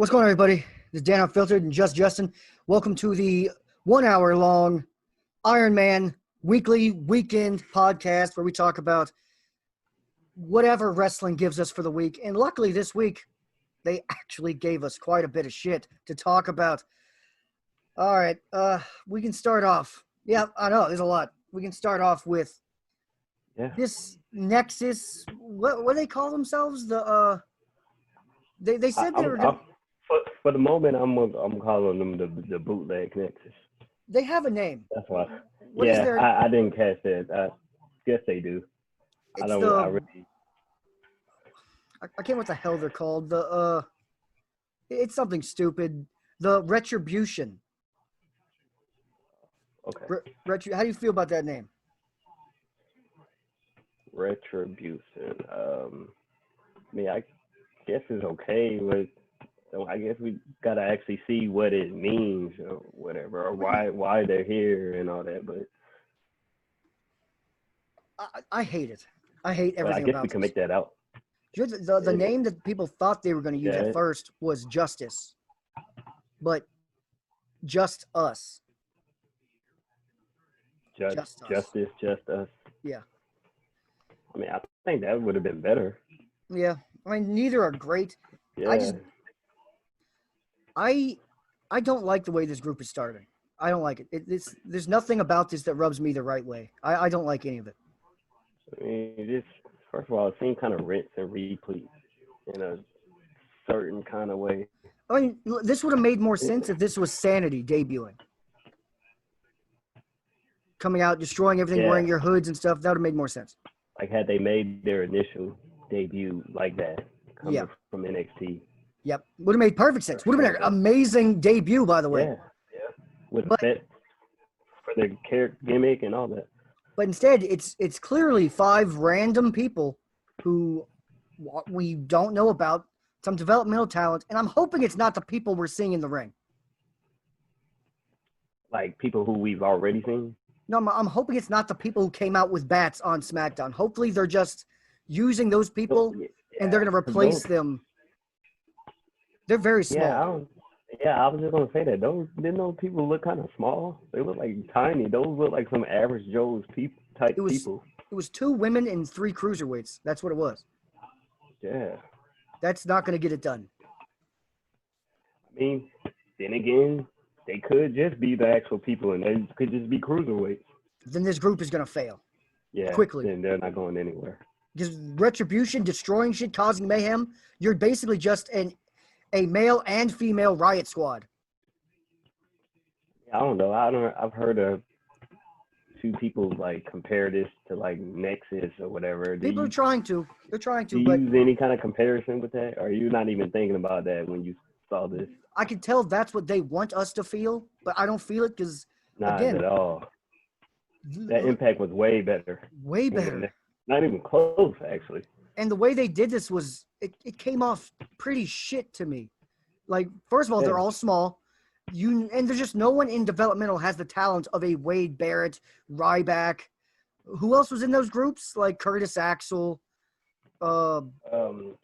What's going on, everybody? This is Dan Unfiltered and Just Justin. Welcome to the 1 hour long Ironman weekly weekend podcast where we talk about whatever wrestling gives us for the week. And luckily this week, they actually gave us quite a bit of shit to talk about. All right, we can start off. Yeah, I know, there's a lot. We can start off with this Nexus. What do they call themselves? They said they were. For the moment, I'm calling them the bootleg Nexus. They have a name. That's why. What is their... I didn't catch that. I guess they do. I can't remember what the hell they're called. It's something stupid. The Retribution. Okay. How do you feel about that name? Retribution. I guess it's okay, but I guess we gotta actually see what it means or whatever, or why they're here and all that. But I hate it. I hate everything. I guess we can make that out. The name that people thought they were going to use at first was Justice, but Just Us. Justice, Just Us. Yeah. I think that would have been better. Yeah. Neither are great. Yeah. I don't like the way this group is starting. I don't like it. There's nothing about this that rubs me the right way. I don't like any of it. First of all, it seemed kind of rinse and repeat in a certain kind of way. This would have made more sense if this was Sanity debuting. Coming out, destroying everything, wearing your hoods and stuff. That would have made more sense. Like had they made their initial debut like that, coming from NXT. Yep. Would have made perfect sense. Would have been an amazing debut, by the way. Yeah. With a set for the character gimmick and all that. But instead, it's clearly 5 random people who we don't know about, some developmental talent, and I'm hoping it's not the people we're seeing in the ring. Like people who we've already seen? No, I'm hoping it's not the people who came out with bats on SmackDown. Hopefully they're just using those people, and they're going to replace them. They're very small. I was just going to say that. Didn't those people look kind of small? They look like tiny. Those look like some average Joe's people. It was 2 women and 3 cruiserweights. That's what it was. Yeah. That's not going to get it done. Then again, they could just be the actual people, and they could just be cruiserweights. Then this group is going to fail. Yeah. Quickly. Then they're not going anywhere. Because Retribution, destroying shit, causing mayhem, you're basically just a male and female riot squad. I don't know. I've heard of 2 people compare this to Nexus or whatever. People are trying to. They're trying to. Do you use any kind of comparison with that? Or are you not even thinking about that when you saw this? I can tell that's what they want us to feel, but I don't feel it because, not at all. That Impact was way better. Way better. Not even close, actually. And the way they did this was, it came off pretty shit to me. First of all, they're all small. And there's just no one in developmental has the talent of a Wade Barrett, Ryback. Who else was in those groups? Like Curtis Axel.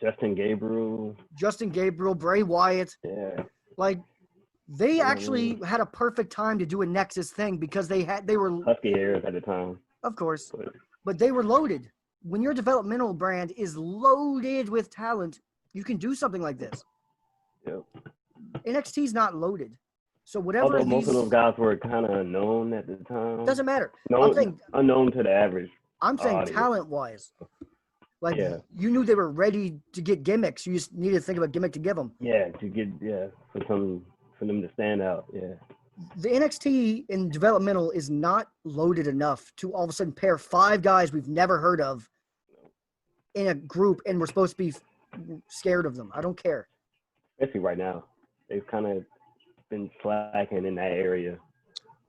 Justin Gabriel, Bray Wyatt. Yeah. They actually had a perfect time to do a Nexus thing because they were husky hairs at the time. Of course. But they were loaded. When your developmental brand is loaded with talent, you can do something like this. Yep. NXT's not loaded. So whatever. Although most of those guys were kind of unknown at the time. Doesn't matter. Unknown to the average. I'm saying talent-wise. You knew they were ready to get gimmicks. You just needed to think of a gimmick to give them. Yeah, for them to stand out. Yeah. The NXT in developmental is not loaded enough to all of a sudden pair 5 guys we've never heard of in a group, and we're supposed to be scared of them. I don't care. Especially right now. They've kind of been slacking in that area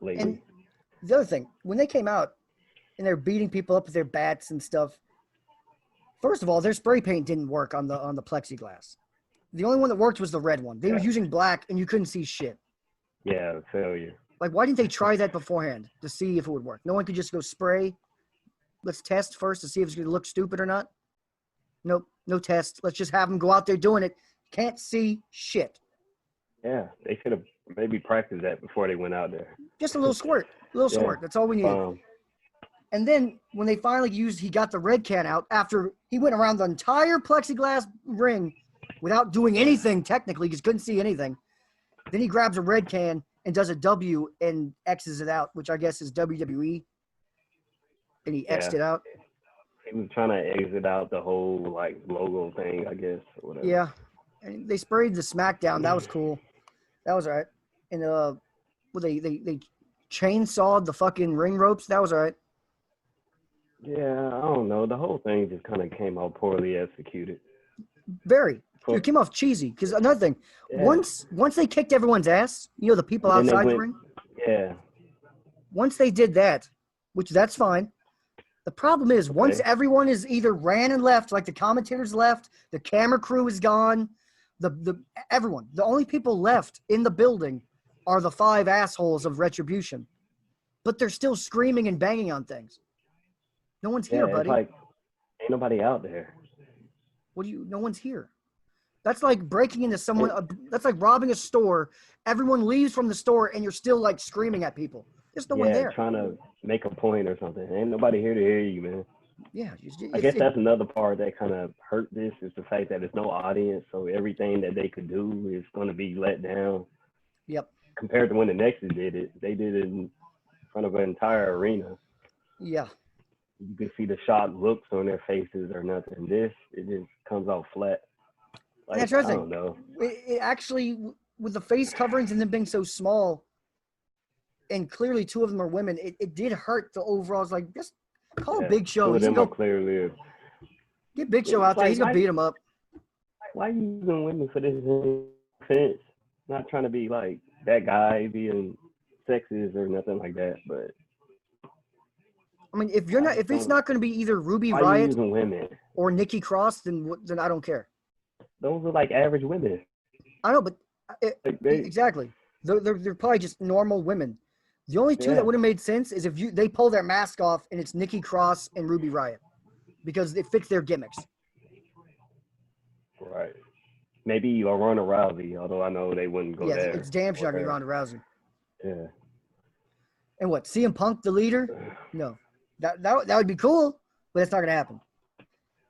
lately. And the other thing, when they came out and they're beating people up with their bats and stuff, first of all, their spray paint didn't work on the plexiglass. The only one that worked was the red one. They were using black, and you couldn't see shit. Yeah, failure. Why didn't they try that beforehand to see if it would work? No one could just go spray. Let's test first to see if it's going to look stupid or not. Nope, no test. Let's just have them go out there doing it. Can't see shit. Yeah, they should have maybe practiced that before they went out there. Just a little squirt. A little squirt. That's all we needed. And then when they finally he got the red can out after he went around the entire plexiglass ring without doing anything technically because couldn't see anything. Then he grabs a red can and does a W and X's it out, which I guess is WWE. And he X'd it out. He was trying to exit out the whole like logo thing, I guess, or whatever. Yeah. And they sprayed the SmackDown. That was cool. That was all right. And they chainsawed the fucking ring ropes. That was all right. Yeah, I don't know. The whole thing just kind of came out poorly executed. Very. It came off cheesy. Because another thing, once they kicked everyone's ass, the people outside the ring. Yeah. Once they did that, which that's fine. The problem is once everyone is either ran and left, like the commentators left, the camera crew is gone, everyone. The only people left in the building are the 5 assholes of Retribution. But they're still screaming and banging on things. No one's here, buddy. It's like, ain't nobody out there. No one's here. That's like breaking into someone. That's like robbing a store. Everyone leaves from the store and you're still like screaming at people. There's no one there. Trying to make a point or something. Ain't nobody here to hear you, man. Yeah. I guess that's another part that kind of hurt this is the fact that there's no audience. So everything that they could do is going to be let down. Yep. Compared to when the Nexus did it. They did it in front of an entire arena. Yeah. You can see the shocked looks on their faces or nothing. It just comes out flat. Like, that's I don't know. It actually, with the face coverings and them being so small, and clearly 2 of them are women, it did hurt the overall. It's like, just call Big Show. 2 of them are clearly. Get Big Show out there. He's going to beat him up. Why are you using women for this offense? Not trying to be like that guy being sexist or nothing like that, but. I mean, if it's not going to be either Ruby Riott or Nikki Cross, then I don't care. Those are like average women. I know, but exactly. They're probably just normal women. The only 2 that would have made sense is if they pull their mask off and it's Nikki Cross and Ruby Riott because it fits their gimmicks. Right. Maybe Ronda Rousey, although I know they wouldn't go there. Yeah, it's damn sure going to be Ronda Rousey. Yeah. And what? CM Punk the leader? No. That would be cool, but it's not going to happen.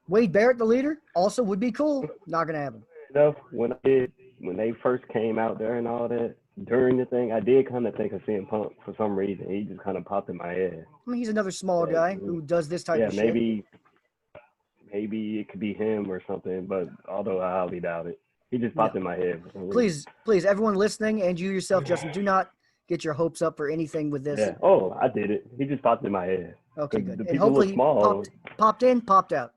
Wade Barrett, the leader, also would be cool. Not going to happen. When they first came out there and all that, during the thing, I did kind of think of CM Punk for some reason. He just kind of popped in my head. I mean, he's another small guy who does this type of shit. Maybe it could be him or something, but although I highly doubt it. He just popped in my head. Please, everyone listening and you yourself, Justin, do not get your hopes up for anything with this. Yeah. Oh, I did it. He just popped in my head. Okay, good. The and hopefully he popped in, popped out.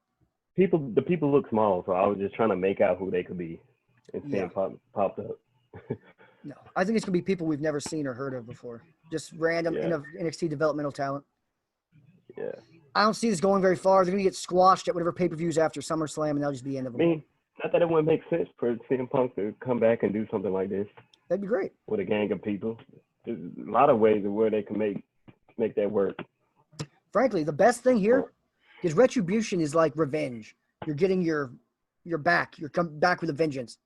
The people look small, so I was just trying to make out who they could be. And seeing popped up. No, I think it's going to be people we've never seen or heard of before. Just random NXT developmental talent. Yeah. I don't see this going very far. They're going to get squashed at whatever pay-per-views after SummerSlam, and that'll just be the end of them. I mean, not that it wouldn't make sense for CM Punk to come back and do something like this. That'd be great. With a gang of people. There's a lot of ways of where they can make that work. Frankly, the best thing here is Retribution is like revenge. You're getting your back. You're come back with a vengeance.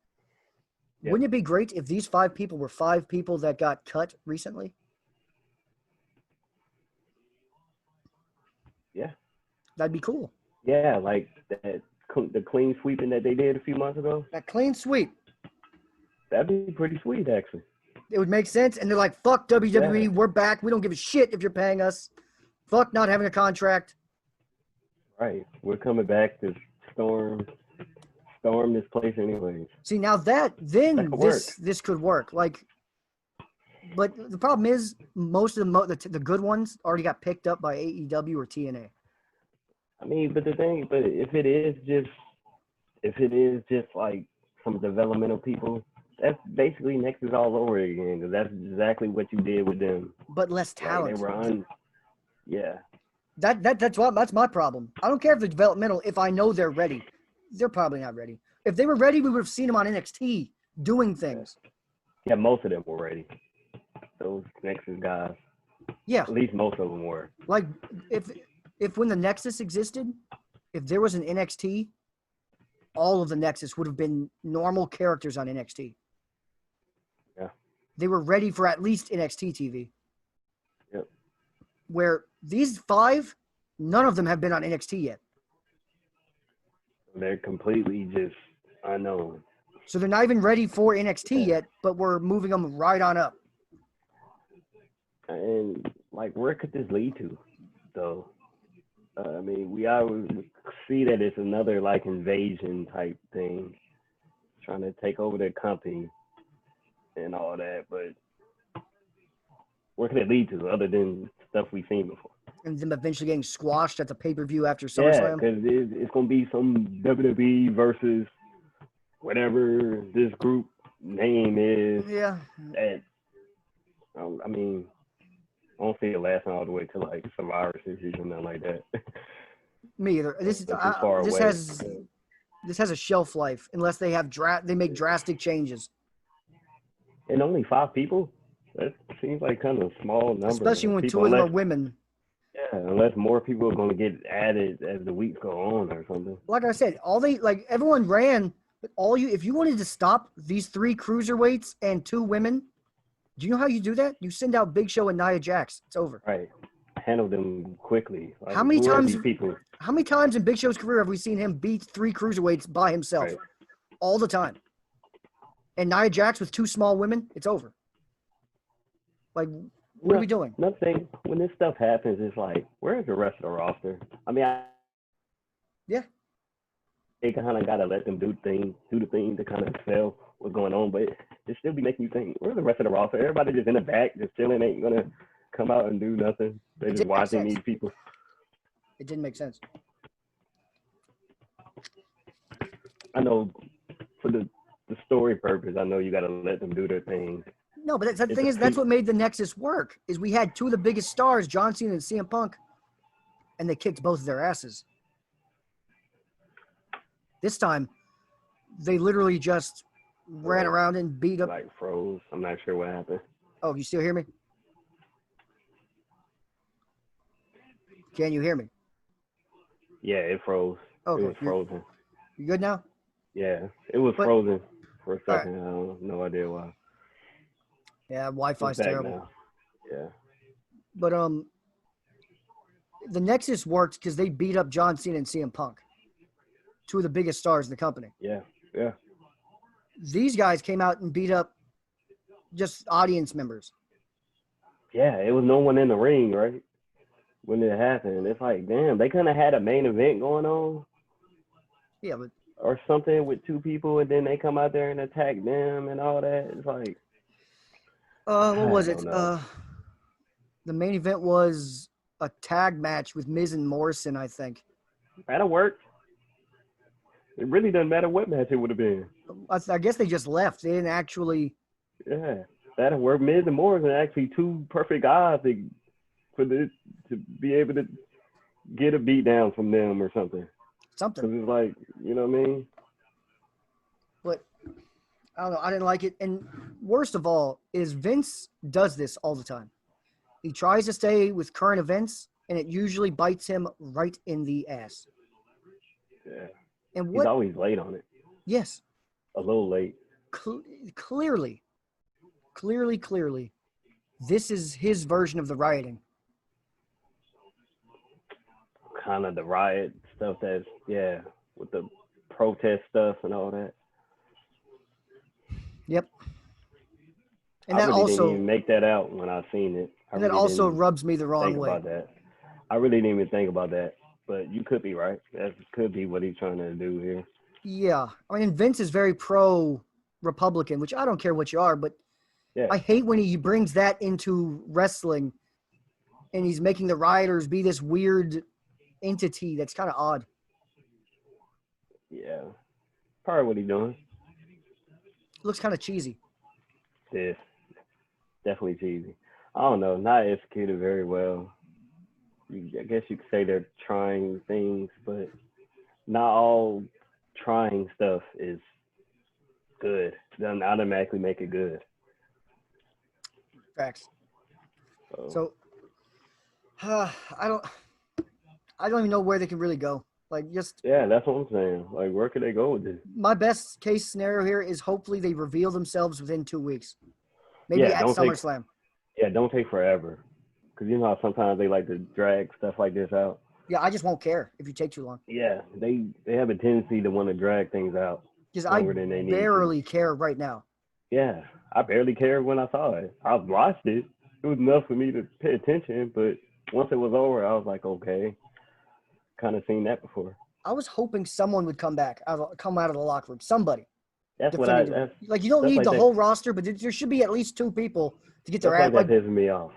Yeah. Wouldn't it be great if these 5 people were 5 people that got cut recently? Yeah. That'd be cool. Yeah, like the clean sweeping that they did a few months ago. That clean sweep. That'd be pretty sweet, actually. It would make sense. And they're like, fuck WWE. We're back. We don't give a shit if you're paying us. Fuck not having a contract. Right. We're coming back to storm this place anyways. See, now this could work. Like, but the problem is most of the good ones already got picked up by AEW or TNA. I mean, but if it is just like some developmental people, that's basically Nexus all over again. Because that's exactly what you did with them. But less talent. Like yeah. That's my problem. I don't care if they're developmental. If I know they're ready, they're probably not ready. If they were ready, we would have seen them on NXT doing things. Yeah, most of them were ready. Those Nexus guys. Yeah. At least most of them were. Like if when the Nexus existed, if there was an NXT, all of the Nexus would have been normal characters on NXT. they were ready for at least NXT TV. Yep. Where these 5, none of them have been on NXT yet. They're completely just unknown. So they're not even ready for NXT yet, but we're moving them right on up. And like, where could this lead to, though? I mean, we always see that it's another like invasion type thing, trying to take over the company and all that. But where could it lead to other than stuff we've seen before? And them eventually getting squashed at the pay-per-view after Yeah, SummerSlam. because it's going to be some WWE versus whatever this group name is. Yeah. That, I mean, I don't see it lasting all the way to like Survivor Series or nothing like that. Me either. This has a shelf life unless they have they make drastic changes. And only 5 people? That seems like kind of a small number. Especially when people, 2 of them are women. Yeah, unless more people are going to get added as the weeks go on or something. Like I said, everyone ran, but if you wanted to stop these 3 cruiserweights and 2 women, do you know how you do that? You send out Big Show and Nia Jax. It's over. Right. Handle them quickly. Like, how many times in Big Show's career have we seen him beat 3 cruiserweights by himself? Right. All the time. And Nia Jax with 2 small women, it's over. Like, what are we doing? Another thing, when this stuff happens, it's like, where's the rest of the roster? I mean, yeah. They kind of got to let them do the thing to kind of sell what's going on, but it still be making you think, where's the rest of the roster? Everybody just in the back, just chilling, ain't going to come out and do nothing. They're just watching these people. It didn't make sense. I know for the story purpose, I know you got to let them do their thing. No, but the thing is, that's what made the Nexus work, is we had 2 of the biggest stars, John Cena and CM Punk, and they kicked both of their asses. This time, they literally just ran around and beat up. Like froze. I'm not sure what happened. Oh, you still hear me? Can you hear me? Yeah, it froze. Okay. It was frozen. You good now? Yeah, it was frozen for a second. Right. I don't no idea why. Yeah, Wi-Fi's terrible. Now. Yeah. But the Nexus worked because they beat up John Cena and CM Punk, 2 of the biggest stars in the company. Yeah, yeah. These guys came out and beat up just audience members. Yeah, it was no one in the ring, right? When it happened, it's like, damn, they couldn't have had a main event going on. Yeah, but or something with 2 people, and then they come out there and attack them and all that. It's like, what was it? The main event was a tag match with Miz and Morrison, I think. That'll work. It really doesn't matter what match it would have been. I guess they just left. They didn't actually. Yeah, that'll work. Miz and Morrison are actually 2 perfect guys to be able to get a beat down from them or something. Something. Because it's like, you know what I mean? But I don't know. I didn't like it. And worst of all is Vince does this all the time. He tries to stay with current events, and it usually bites him right in the ass. Yeah. And he's always late on it. Yes. A little late. Clearly, this is his version of the rioting. Kind of the riot stuff that's, with the protest stuff and all that. Yep. And I that really also didn't even make that out when I seen it. And that also rubs me the wrong way. About that. I really didn't even think about that, but you could be right. That could be what he's trying to do here. Yeah. I mean, Vince is very pro-Republican, which I don't care what you are, but I hate when he brings that into wrestling and he's making the rioters be this weird entity that's kind of odd. Yeah. Probably what he's doing. Looks kind of cheesy. Yeah. Definitely cheesy. I don't know. Not executed very well. I guess you could say they're trying things, but not all trying stuff is good. It doesn't automatically make it good. Facts. So I don't even know where they can really go. Like, just that's what I'm saying. Like, where could they go with this? My best case scenario here is hopefully they reveal themselves within 2 weeks. Maybe Yeah, at SummerSlam. don't take forever. Because you know how sometimes they like to drag stuff like this out. Yeah, I just won't care if you take too long. Yeah, they have a tendency to want to drag things out Because I longer than they need to. barely care right now. Yeah, I barely cared when I saw it. I watched it. It was enough for me to pay attention, but once it was over, I was like, okay, kind of seen that before. I was hoping someone would come out of the locker room. Somebody. That's what Like, you don't need the whole roster, but there should be at least 2 people to get their ass. That like, pisses me off.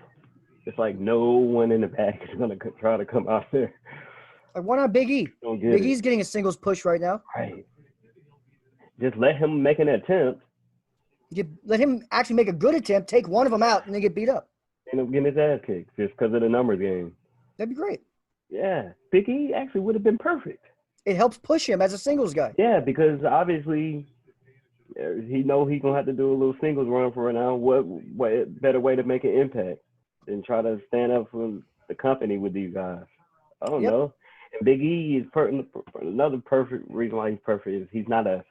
It's like no one in the back is gonna try to come out there. Like, why not Big E? Big E's getting a singles push right now. Right. Just let him make an attempt. Let him actually make a good attempt, take one of them out, and then get beat up. End up getting his ass kicked just because of the numbers game. That'd be great. Yeah. Big E actually would have been perfect. It helps push him as a singles guy. Yeah, because obviously he know he's going to have to do a little singles run for right now. What better way to make an impact than try to stand up for the company with these guys? I don't know. And Big E is another perfect reason why he's perfect is he's not a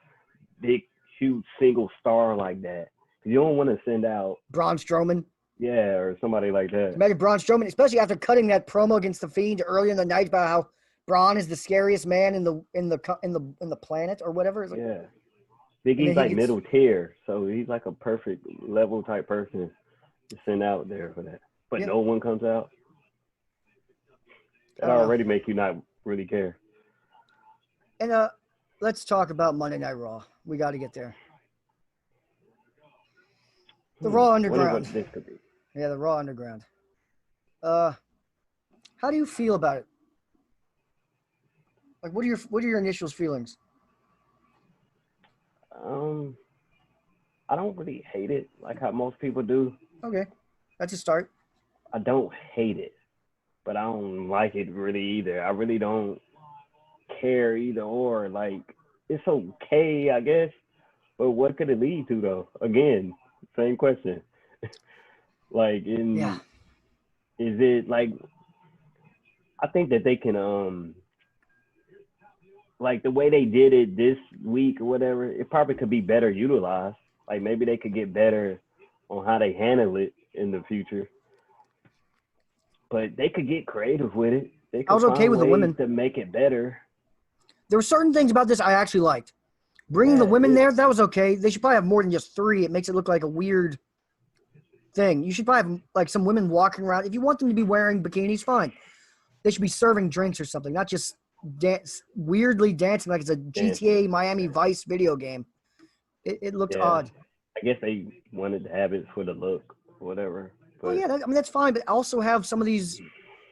big, huge single star like that. You don't want to send out Braun Strowman. Yeah, or somebody like that. Imagine Braun Strowman, especially after cutting that promo against the Fiend earlier in the night about how Braun is the scariest man in the planet or whatever. Like, yeah, Big E's like middle tier, so he's like a perfect level type person to send out there for that. But no one comes out. That already make you not really care. And let's talk about Monday Night Raw. We got to get there. The Raw Underground. What this could be. Yeah, the Raw Underground. How do you feel about it? Like, what are your initial feelings? I don't really hate it like how most people do. Okay, that's a start. I don't hate it, but I don't like it really either. I really don't care either or. Like, it's okay, I guess, but what could it lead to though? Again, same question. Like, is it like? I think that they can like the way they did it this week or whatever, it probably could be better utilized. Like maybe they could get better on how they handle it in the future. But they could get creative with it. They could I was okay with the women to make it better. There were certain things about this I actually liked. Bringing the women there, that was okay. They should probably have more than just 3. It makes it look like a weird thing. You should probably have like some women walking around. If you want them to be wearing bikinis, fine. They should be serving drinks or something, not just weirdly dancing like it's a GTA Miami Vice video game. It looked odd. I guess they wanted to have it for the look or whatever. But that's fine, but also have some of these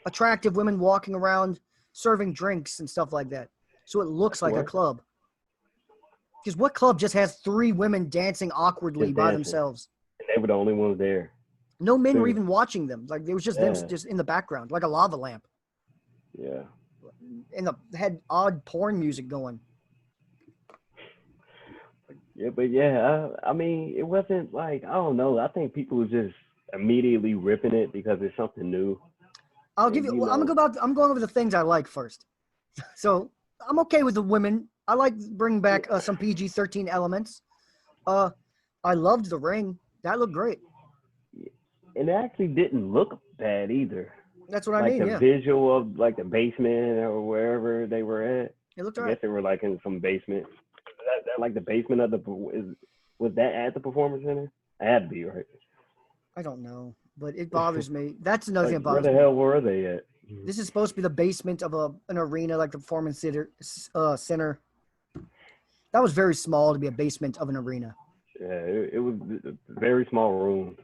attractive women walking around serving drinks and stuff like that. So it looks like a club. Because what club just has 3 women dancing awkwardly by themselves? And they were the only ones there. No men were even watching them. Like, it was just them just in the background, like a lava lamp. Yeah. And had odd porn music going. Yeah, but I mean, it wasn't like, I don't know. I think people were just immediately ripping it because it's something new. I'm going over the things I like first. So I'm okay with the women. I like bringing back some PG-13 elements. I loved the ring. That looked great. And it actually didn't look bad either. That's what I mean, the visual of like the basement or wherever they were at. It looked I right. guess they were like in some basement. That like the basement of was that at the Performance Center? It had to be, right? I don't know, but it bothers me. That's another thing that bothers me. Where the hell were they at? This is supposed to be the basement of an arena, like the Performance Center. That was very small to be a basement of an arena. Yeah, it was a very small room.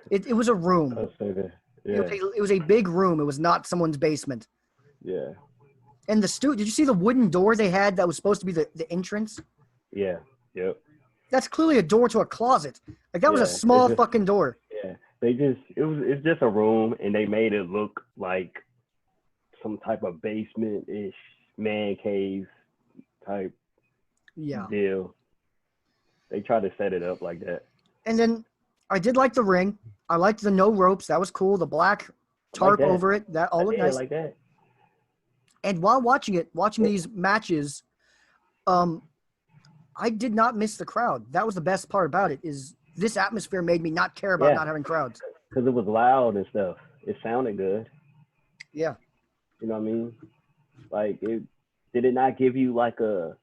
It was a room. I'll say that. Yeah. It was a big room. It was not someone's basement. Yeah. And did you see the wooden door they had that was supposed to be the entrance? Yeah. Yep. That's clearly a door to a closet. Like, that was a small fucking door. Yeah. It's just a room, and they made it look like some type of basement-ish man cave type deal. They tried to set it up like that. And then I did like the ring. I liked the no ropes. That was cool. The black tarp over it. That all looked nice. I like that. And while watching these matches, I did not miss the crowd. That was the best part about it, is this atmosphere made me not care about Yeah. not having crowds. Because it was loud and stuff. It sounded good. Yeah. You know what I mean? Like, did it not give you like a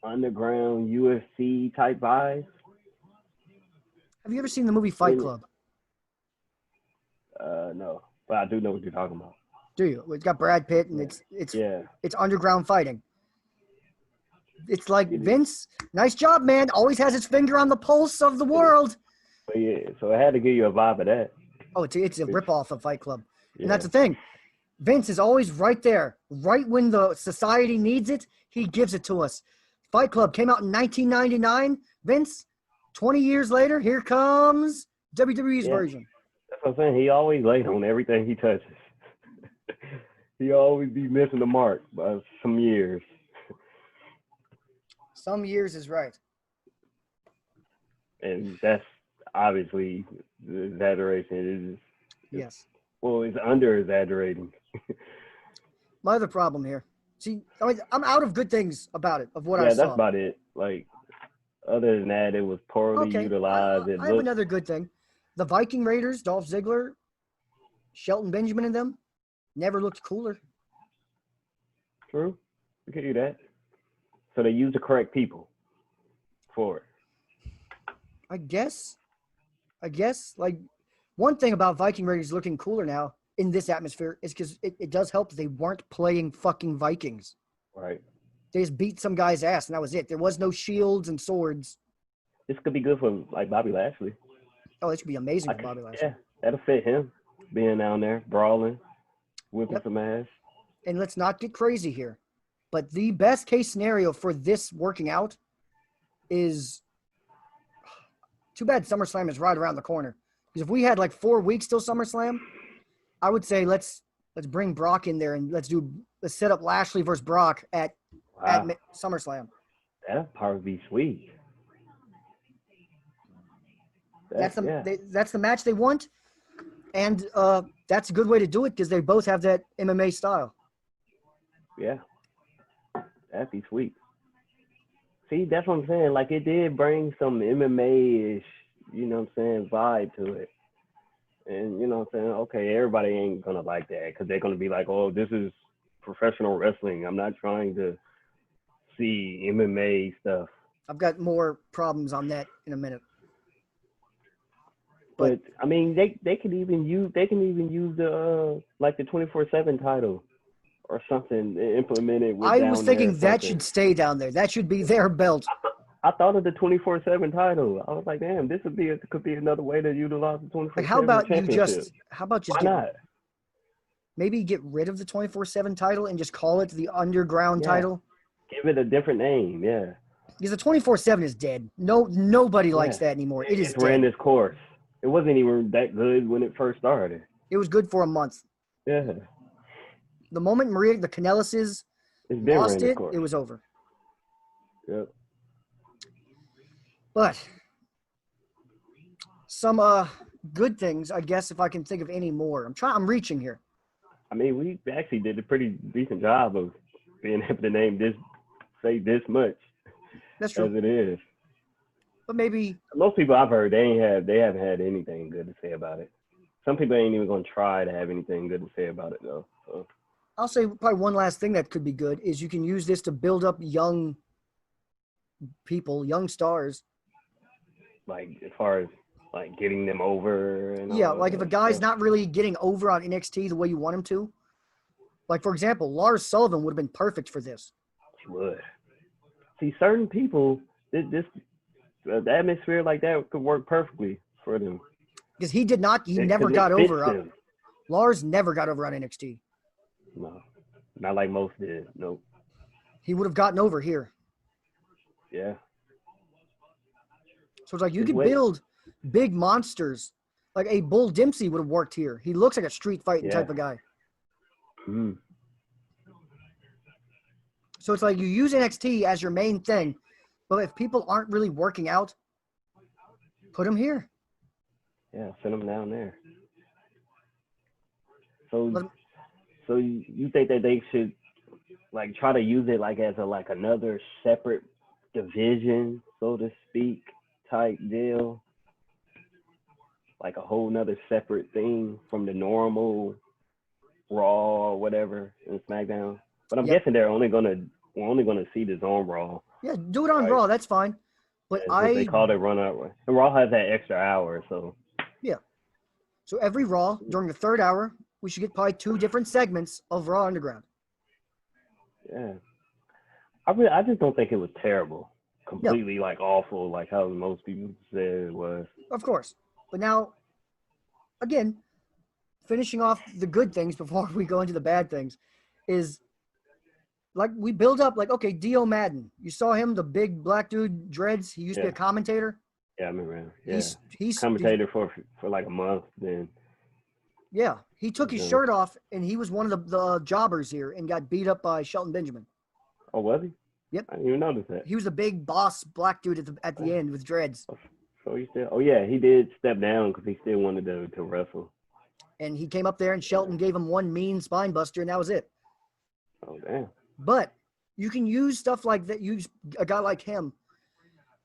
underground UFC type vibe? Have you ever seen the movie Fight Club? No, but I do know what you're talking about. Do you? It's got Brad Pitt, and it's underground fighting. It's like Vince, nice job, man. Always has his finger on the pulse of the world. But yeah, so it had to give you a vibe of that. Oh, it's a ripoff of Fight Club. And that's the thing. Vince is always right there. Right when the society needs it, he gives it to us. Fight Club came out in 1999. Vince, 20 years later, here comes WWE's version. That's what I'm saying. He always late on everything he touches. He always be missing the mark by some years. Some years is right. And that's obviously the exaggeration. Yes. Well, it's under exaggerating. My other problem here. See, I mean, I'm out of good things about it, of what I saw. Yeah, that's about it. Like, other than that, it was poorly utilized. I have another good thing. The Viking Raiders, Dolph Ziggler, Shelton Benjamin and them, never looked cooler. True. We can do that. So they use the correct people for it. I guess, like, one thing about Viking Raiders looking cooler now in this atmosphere is because it does help that they weren't playing fucking Vikings. Right. They just beat some guy's ass, and that was it. There was no shields and swords. This could be good for, like, Bobby Lashley. Oh, this could be amazing for Bobby Lashley. Yeah, that'll fit him, being down there, brawling, whipping some ass. And let's not get crazy here, but the best case scenario for this working out is too bad SummerSlam is right around the corner. Because if we had like 4 weeks till SummerSlam, I would say let's bring Brock in there and let's set up Lashley versus Brock at SummerSlam. That'd probably be sweet. That's the match they want, and that's a good way to do it because they both have that MMA style. Yeah, that'd be sweet. See, that's what I'm saying. Like, it did bring some MMA-ish, you know what I'm saying, vibe to it. And, you know what I'm saying, okay, everybody ain't going to like that because they're going to be like, oh, this is professional wrestling. I'm not trying to see MMA stuff. I've got more problems on that in a minute. But I mean, they can even use the like the 24/7 title or something implemented. I was thinking that should stay down there. That should be their belt. I thought of the 24/7 title. I was like, damn, this could be another way to utilize the 24/7 How about Why not? Maybe get rid of the 24/7 title and just call it the Underground title? Give it a different name, yeah. Because the 24/7 is dead. Nobody likes that anymore. It's ran its course. It wasn't even that good when it first started. It was good for a month. Yeah. The moment the Kanellises lost it, it was over. Yep. But some good things, I guess, if I can think of any more. I'm reaching here. I mean, we actually did a pretty decent job of being able to say this much. That's true. As it is. But maybe most people I've heard, they haven't had anything good to say about it. Some people ain't even gonna try to have anything good to say about it though. So. I'll say probably one last thing that could be good is you can use this to build up young people, young stars. Like as far as like getting them over and like if a guy's not really getting over on NXT the way you want him to. Like for example, Lars Sullivan would have been perfect for this. He would. See, certain people, the atmosphere like that could work perfectly for them. Because he never got over. Lars never got over on NXT. No, not like most did. Nope. He would have gotten over here. Yeah. So it's like you could build big monsters. Like a Bull Dempsey would have worked here. He looks like a street fighting type of guy. Mm. So it's like you use NXT as your main thing, but if people aren't really working out, put them here. Yeah, send them down there. So you think that they should like try to use it like as another separate division, so to speak, type deal? like a whole nother separate thing from the normal Raw or whatever in SmackDown. But I'm guessing we're only gonna see this on Raw. Yeah, do it on Raw. That's fine. But they called it run out, and Raw has that extra hour, so yeah. So every Raw during the third hour, we should get probably 2 different segments of Raw Underground. Yeah, I just don't think it was terrible, completely like awful, like how most people said it was. Of course, but now, again, finishing off the good things before we go into the bad things, is like we build up like, okay, Dio Madden. You saw him, the big black dude, dreads. He used to be a commentator. Yeah, I remember him. Yeah, he's commentator for like a month. Then yeah, he took his shirt off and he was one of the jobbers here and got beat up by Shelton Benjamin. Oh, was he? Yep. I didn't even notice that. He was a big boss black dude at the end with dreads. So he still. Oh yeah, he did step down because he still wanted to wrestle. And he came up there and Shelton gave him one mean spine buster and that was it. Oh damn. But you can use stuff like that. Use a guy like him,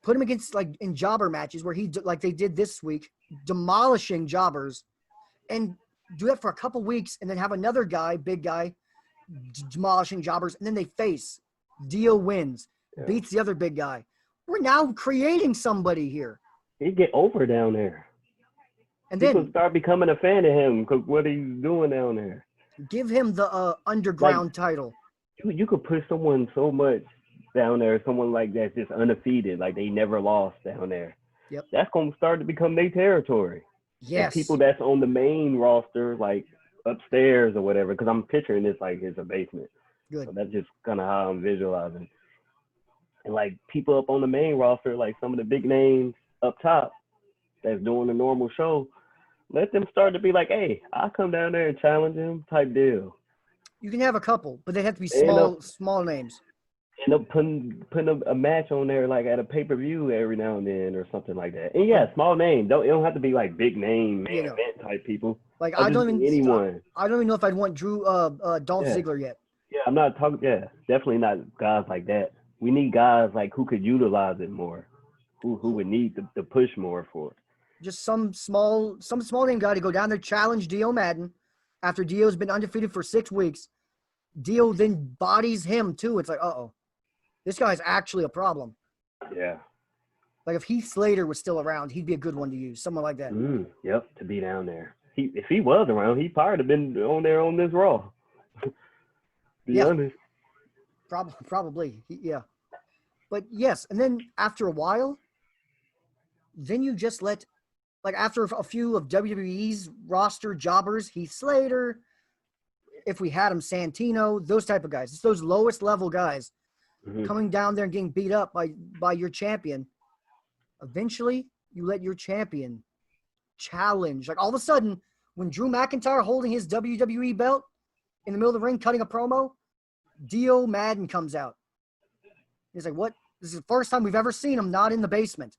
put him against like in jobber matches where he like they did this week, demolishing jobbers, and do that for a couple weeks, and then have another guy, big guy, demolishing jobbers, and then they face. Dio wins, beats the other big guy. We're now creating somebody here. He get over down there. And people then start becoming a fan of him because what he's doing down there. Give him the underground title. You could push someone so much down there, someone like that's just undefeated, like they never lost down there. Yep. That's going to start to become their territory. Yes. And people that's on the main roster, like upstairs or whatever, because I'm picturing this like it's a basement. Good. So that's just kind of how I'm visualizing. And like people up on the main roster, like some of the big names up top that's doing the normal show, let them start to be like, hey, I'll come down there and challenge him type deal. You can have a couple, but they have to be small names. End up putting a match on there like at a pay-per-view every now and then or something like that. And yeah, small name. It don't have to be like big name main event type people. Like I don't even anyone. I don't even know if I'd want Dolph Ziggler yet. Yeah, I'm not talking. Yeah, definitely not guys like that. We need guys like who could utilize it more, who would need to push more for it. Just some small name guy to go down there, challenge Dio Madden after Dio's been undefeated for 6 weeks. Dio then bodies him too. It's like, this guy's actually a problem. Yeah. Like if Heath Slater was still around, he'd be a good one to use. Someone like that. Yep, to be down there. If he was around, he'd probably have been on there on this Raw. Be honest. Probably. Yeah. But yes, and then after a while, then you just let, like after a few of WWE's roster jobbers, Heath Slater, if we had him, Santino, those type of guys. It's those lowest level guys coming down there and getting beat up by your champion. Eventually, you let your champion challenge. Like all of a sudden, when Drew McIntyre holding his WWE belt in the middle of the ring cutting a promo, Dio Madden comes out. He's like, what? This is the first time we've ever seen him not in the basement.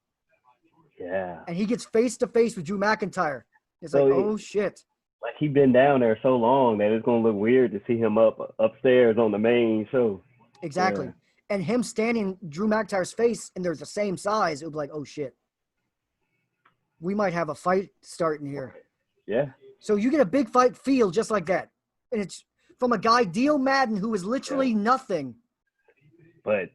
Yeah. And he gets face to face with Drew McIntyre. It's like, oh shit. Like he's been down there so long that it's gonna look weird to see him upstairs on the main show. Exactly. Yeah. And him standing Drew McIntyre's face and they're the same size, it would be like, oh shit. We might have a fight starting here. Yeah. So you get a big fight feel just like that. And it's from a guy, Dio Madden, who is literally nothing. But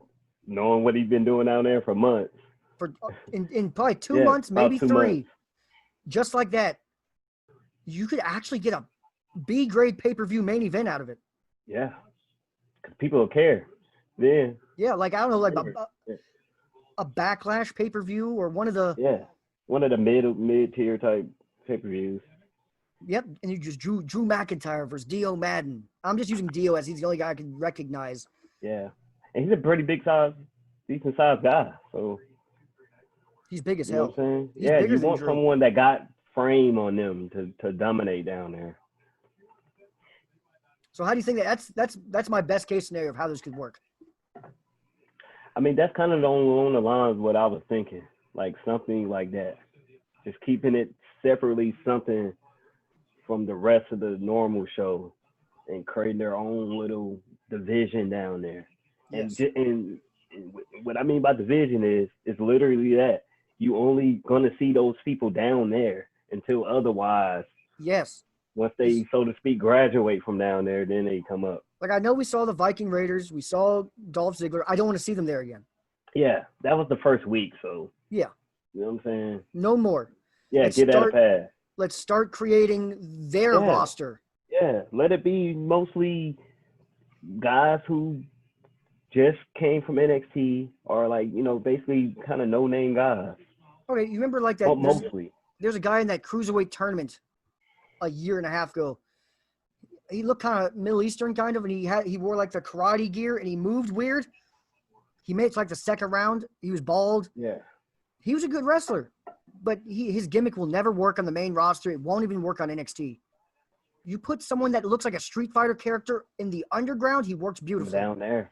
knowing what he's been doing down there for months. For in probably 2 months, maybe 3. Months. Just like that. You could actually get a B-grade pay-per-view main event out of it. Yeah. Because people will care. Yeah. Yeah, like, I don't know, like a Backlash pay-per-view or one of the... Yeah. One of the mid-tier type pay-per-views. Yep, and you just Drew McIntyre versus Dio Madden. I'm just using Dio as he's the only guy I can recognize. Yeah. And he's a pretty decent sized guy, so... He's big as hell. You know what I'm saying? You want someone that got frame on them to dominate down there. So how do you think that's my best case scenario of how this could work? I mean, that's kind of along the lines of what I was thinking, like something like that. Just keeping it separately, something from the rest of the normal show, and creating their own little division down there. Yes. And what I mean by division is literally that. You only gonna see those people down there. until otherwise. Yes. Once they, so to speak, graduate from down there, then they come up. Like, I know we saw the Viking Raiders. We saw Dolph Ziggler. I don't want to see them there again. Yeah, that was the first week, so. Yeah. You know what I'm saying? No more. Yeah, get that a pass. Let's start creating their roster. Yeah, let it be mostly guys who just came from NXT or, like, you know, basically kind of no-name guys. Okay, you remember like that? Mostly. There's a guy in that cruiserweight tournament a year and a half ago. He looked kind of Middle Eastern kind of, and he wore like the karate gear and he moved weird. He made it to like the second round. He was bald. Yeah. He was a good wrestler, but his gimmick will never work on the main roster. It won't even work on NXT. You put someone that looks like a Street Fighter character in the underground, he works beautifully. Down there.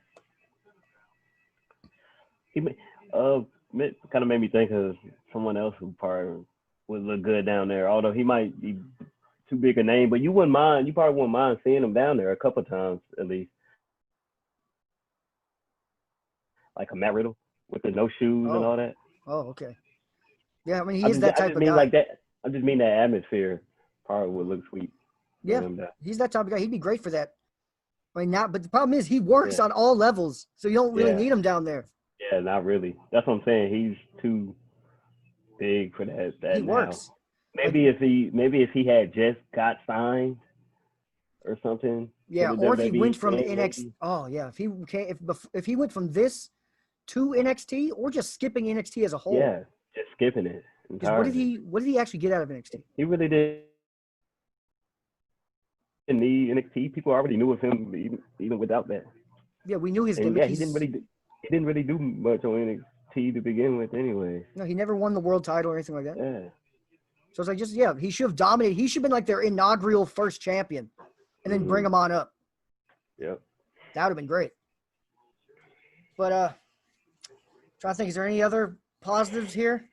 He kind of made me think of someone else who probably would look good down there, although he might be too big a name, but you probably wouldn't mind seeing him down there a couple times at least. Like a Matt Riddle with the no shoes and all that. Oh, okay. Yeah, I mean, he is that type of guy. Like that. I just mean that atmosphere probably would look sweet. Yeah, he's that type of guy. He'd be great for that. I mean, but the problem is he works on all levels, so you don't really need him down there. Yeah, not really. That's what I'm saying. He's too big for that. He works. Maybe if he had just got signed or something. Yeah, or if he went from NXT. Oh yeah, if he went from this to NXT, or just skipping NXT as a whole. Yeah, just skipping it entirely. What did he actually get out of NXT? He really did. In the NXT, people already knew of him even without that. Yeah, we knew his gimmick. Yeah, he didn't really do much on NXT to begin with, anyway. No, he never won the world title or anything like that. Yeah. So it's like he should have dominated. He should have been like their inaugural first champion, and then bring him on up. Yep. That would have been great. But trying to think, is there any other positives here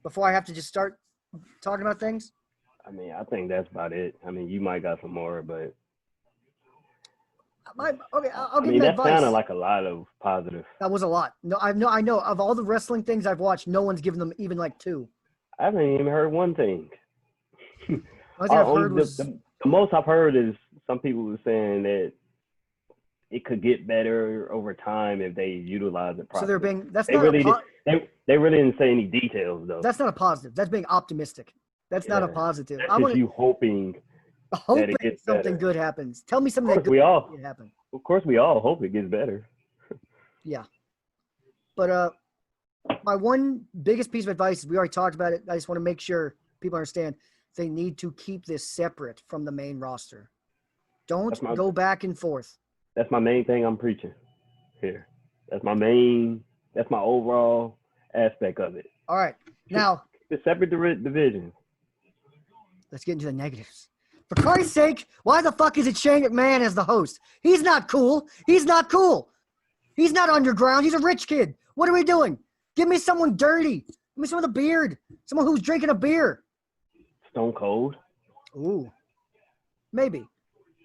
before I have to just start talking about things? I mean, I think that's about it. I mean, you might got some more, but I'll give you advice. That sounded like a lot of positive. That was a lot. No, I know. Of all the wrestling things I've watched, no one's given them even like 2. I haven't even heard one thing. The most I've heard is some people were saying that it could get better over time if they utilize it properly. So they really didn't say any details though. That's not a positive. That's being optimistic. That's not a positive. That's just you hoping that it gets something better. Good happens. Tell me something that good can happen. Of course, we all hope it gets better. Yeah. But my one biggest piece of advice is we already talked about it. I just want to make sure people understand they need to keep this separate from the main roster. Don't go back and forth. That's my main thing I'm preaching here. That's my overall aspect of it. All right. Now, the separate division. Let's get into the negatives. For Christ's sake, why the fuck is it Shane McMahon as the host? He's not cool. He's not cool. He's not underground. He's a rich kid. What are we doing? Give me someone dirty. Give me someone with a beard. Someone who's drinking a beer. Stone Cold. Ooh. Maybe.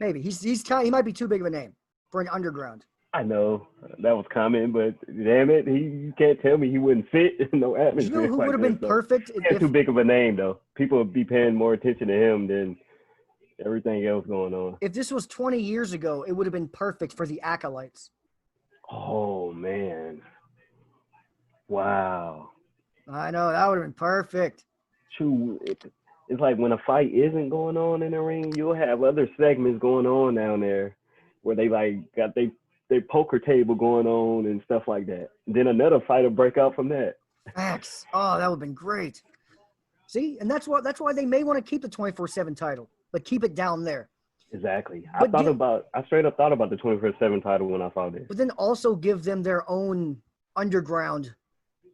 He might be too big of a name for an underground. I know that was coming, but damn it, you can't tell me he wouldn't fit in no atmosphere. You know who would have been perfect? He's too big of a name, though. People would be paying more attention to him than everything else going on. If this was 20 years ago, it would have been perfect for the Acolytes. Oh, man. Wow. I know, that would have been perfect. True. It's like when a fight isn't going on in the ring, you'll have other segments going on down there where they like got their poker table going on and stuff like that. And then another fight will break out from that. Facts. Oh, that would have been great. See, and that's why they may want to keep the 24/7 title, but keep it down there. Exactly. I straight up thought about the 24/7 title when I saw this. But then also give them their own underground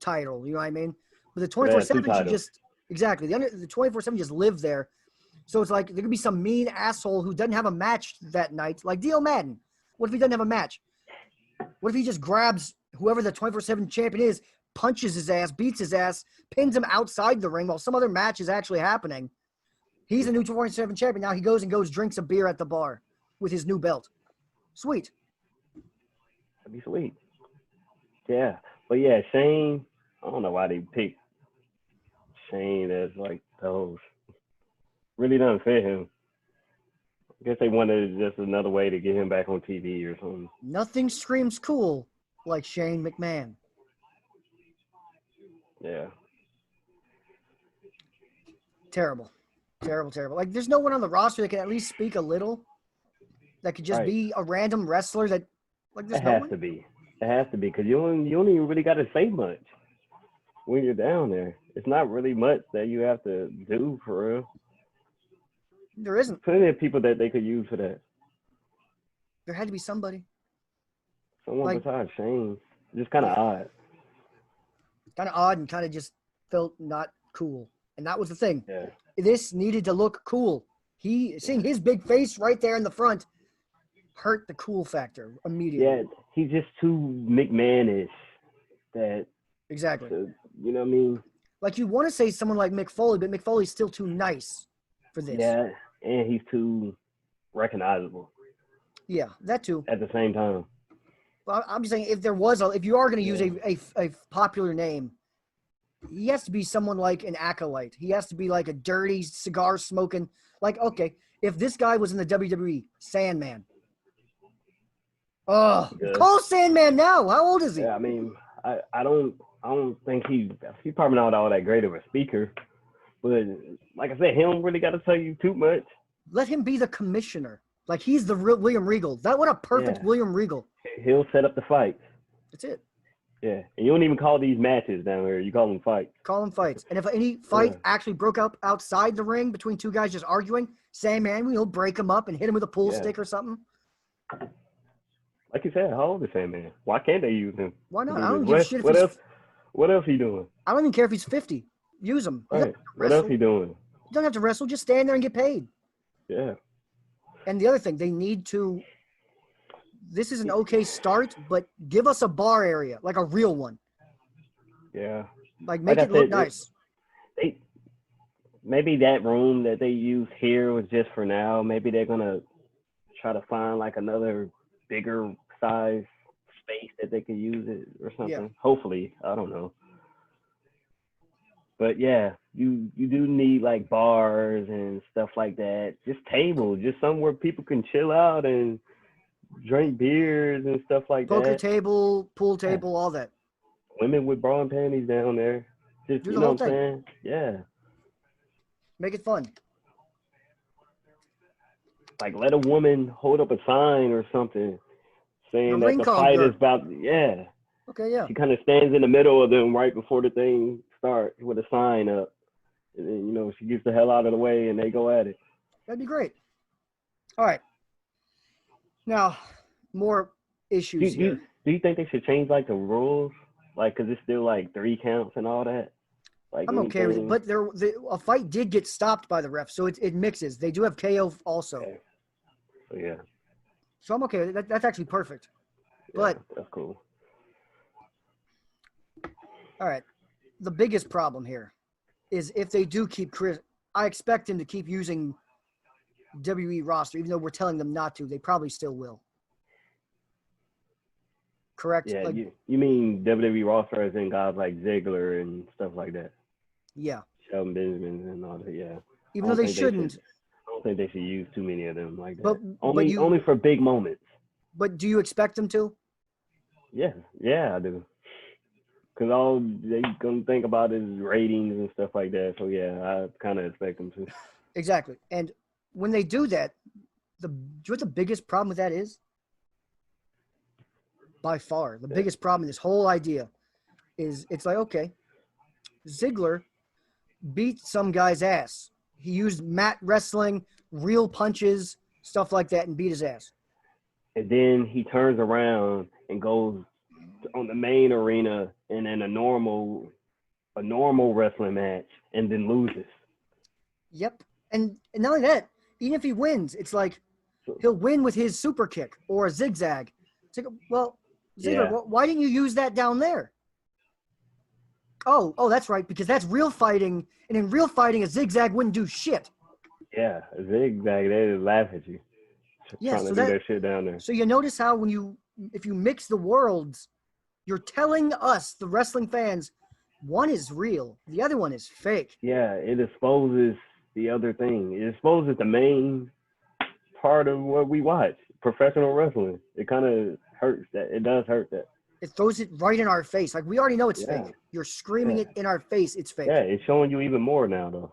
title. You know what I mean? But the 24/7 should just exactly the 24/7 just live there. So it's like there could be some mean asshole who doesn't have a match that night, like Dio Madden. What if he doesn't have a match? What if he just grabs whoever the 24/7 champion is, punches his ass, beats his ass, pins him outside the ring while some other match is actually happening? He's a new 24/7 champion. Now he goes, drinks a beer at the bar with his new belt. Sweet. That'd be sweet. Yeah. But yeah, Shane, I don't know why they picked Shane as like the host. really doesn't fit him. I guess they wanted just another way to get him back on TV or something. Nothing screams cool like Shane McMahon. Yeah. Terrible. Like, there's no one on the roster that can at least speak a little. That could just Right. be a random wrestler that, like, there's It no has one. to be. It has to be because you don't even really got to say much when you're down there. It's not really much that you have to do for real. There isn't. Plenty of people that they could use for that. There had to be somebody. Someone Like- besides Shane. Just kind of odd. Kind of odd and kind of just felt not cool. And that was the thing. Yeah. This needed to look cool. Seeing his big face right there in the front hurt the cool factor immediately. Yeah, he's just too McMahon-ish. That, Exactly. you know what I mean? Like, you want to say someone like Mick Foley, but Mick Foley's still too nice for this. Yeah, and he's too recognizable Yeah, that too. at the same time. Well, I'm just saying, if you are going to use a popular name, he has to be someone like an acolyte. He has to be like a dirty cigar smoking. Like, okay, if this guy was in the WWE, Sandman. Oh, Good. call Sandman now. How old is he? Yeah, I mean, I don't think he's probably not all that great of a speaker, but like I said, he don't really got to tell you too much. Let him be the commissioner. Like, he's the real William Regal. That what a perfect Yeah. William Regal. He'll set up the fights. That's it. Yeah, and you don't even call these matches down here. You call them fights. Call them fights. And if any fight Yeah. actually broke up outside the ring between two guys just arguing, Sandman, he'll break him up and hit him with a pool Yeah. stick or something. Like you said, how old is Sandman? Why can't they use him? Why not? to do I don't this? give a shit if What he's, else? What else he doing? I don't even care if he's 50. Use him. You Right. What else he doing? don't have to wrestle. Just stand there and get paid. Yeah. And the other thing, they need to. This is an okay start, but give us a bar area, like a real one. Yeah. Like, make Like I it look said, nice. Maybe that room that they use here was just for now. Maybe they're gonna try to find like another bigger size space that they could use it or something. Yeah. Hopefully, I don't know. But yeah, you do need like bars and stuff like that. Just tables, just somewhere people can chill out and drink beers and stuff like Poker that. table, pool table, all that. Women with bra and panties down there. Just Do you the know whole what I'm saying? Yeah. Make it fun. Like let a woman hold up a sign or something saying The that ring the fight conqueror. is about yeah. Okay, yeah. She kind of stands in the middle of them right before the thing starts with a sign up. And then, you know, she gets the hell out of the way and they go at it. That'd be great. All right. Now, more issues here. Do you think they should change like the rules? Like, cause it's still like 3 counts and all that. Like I'm okay with it, anything- but a fight did get stopped by the ref, so it mixes. They do have KO also, Okay. So yeah, so I'm okay with it. That's actually perfect. yeah, But- that's cool. All right, the biggest problem here is if they do keep Chris. I expect him to keep using WWE roster, even though we're telling them not to. They probably still will. Correct? Yeah, Like, you mean WWE roster as in guys like Ziggler and stuff like that, yeah. Shelton Benjamin and all that. Yeah. Even I though don't they think shouldn't. I don't think they should use too many of them like that. But only for big moments. But do you expect them to? Yeah, I do. Cause all they gonna think about is ratings and stuff like that. So yeah, I kind of expect them to. Exactly. And when they do that, do you know what the biggest problem with that is? By far, the biggest problem in this whole idea is it's like, okay, Ziggler beat some guy's ass. He used mat wrestling, real punches, stuff like that, and beat his ass. And then he turns around and goes on the main arena and in a normal wrestling match and then loses. Yep. And not only that, even if he wins, it's like he'll win with his super kick or a zigzag. It's like, well, Ziggler, Yeah. why didn't you use that down there? Oh, that's right, because that's real fighting, and in real fighting, a zigzag wouldn't do shit. Yeah, zigzag. They just laugh at you. Yeah, trying to so do that- that shit down there. So you notice how if you mix the worlds, you're telling us, the wrestling fans, one is real, the other one is fake. Yeah, it exposes the other thing. It's supposed to be the main part of what we watch, professional wrestling. It kind of hurts that. It does hurt that. It throws it right in our face. Like, we already know it's Yeah. fake. You're screaming it in our face. It's fake. Yeah, it's showing you even more now, though.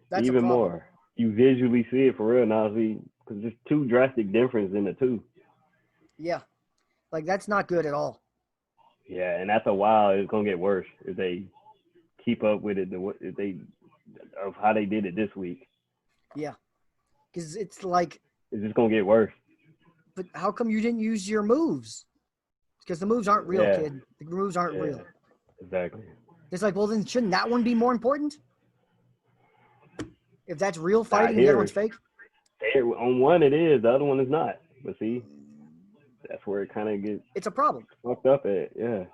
That's even a problem. more. You visually see it for real now, because there's two drastic difference in the two. Yeah. Like, that's not good at all. Yeah, and after a while, it's gonna get worse if they keep up with it. Of how they did it this week. Yeah. Because it's like, It's just gonna get worse. but how come you didn't use your moves? Because the moves aren't real, Yeah. kid. The moves aren't Yeah, real. exactly. It's like, well, then shouldn't that one be more important? If that's real fighting, the here other one's fake? On one it is, the other one is not. But see, that's where it kind of gets It's a problem. fucked up at. Yeah.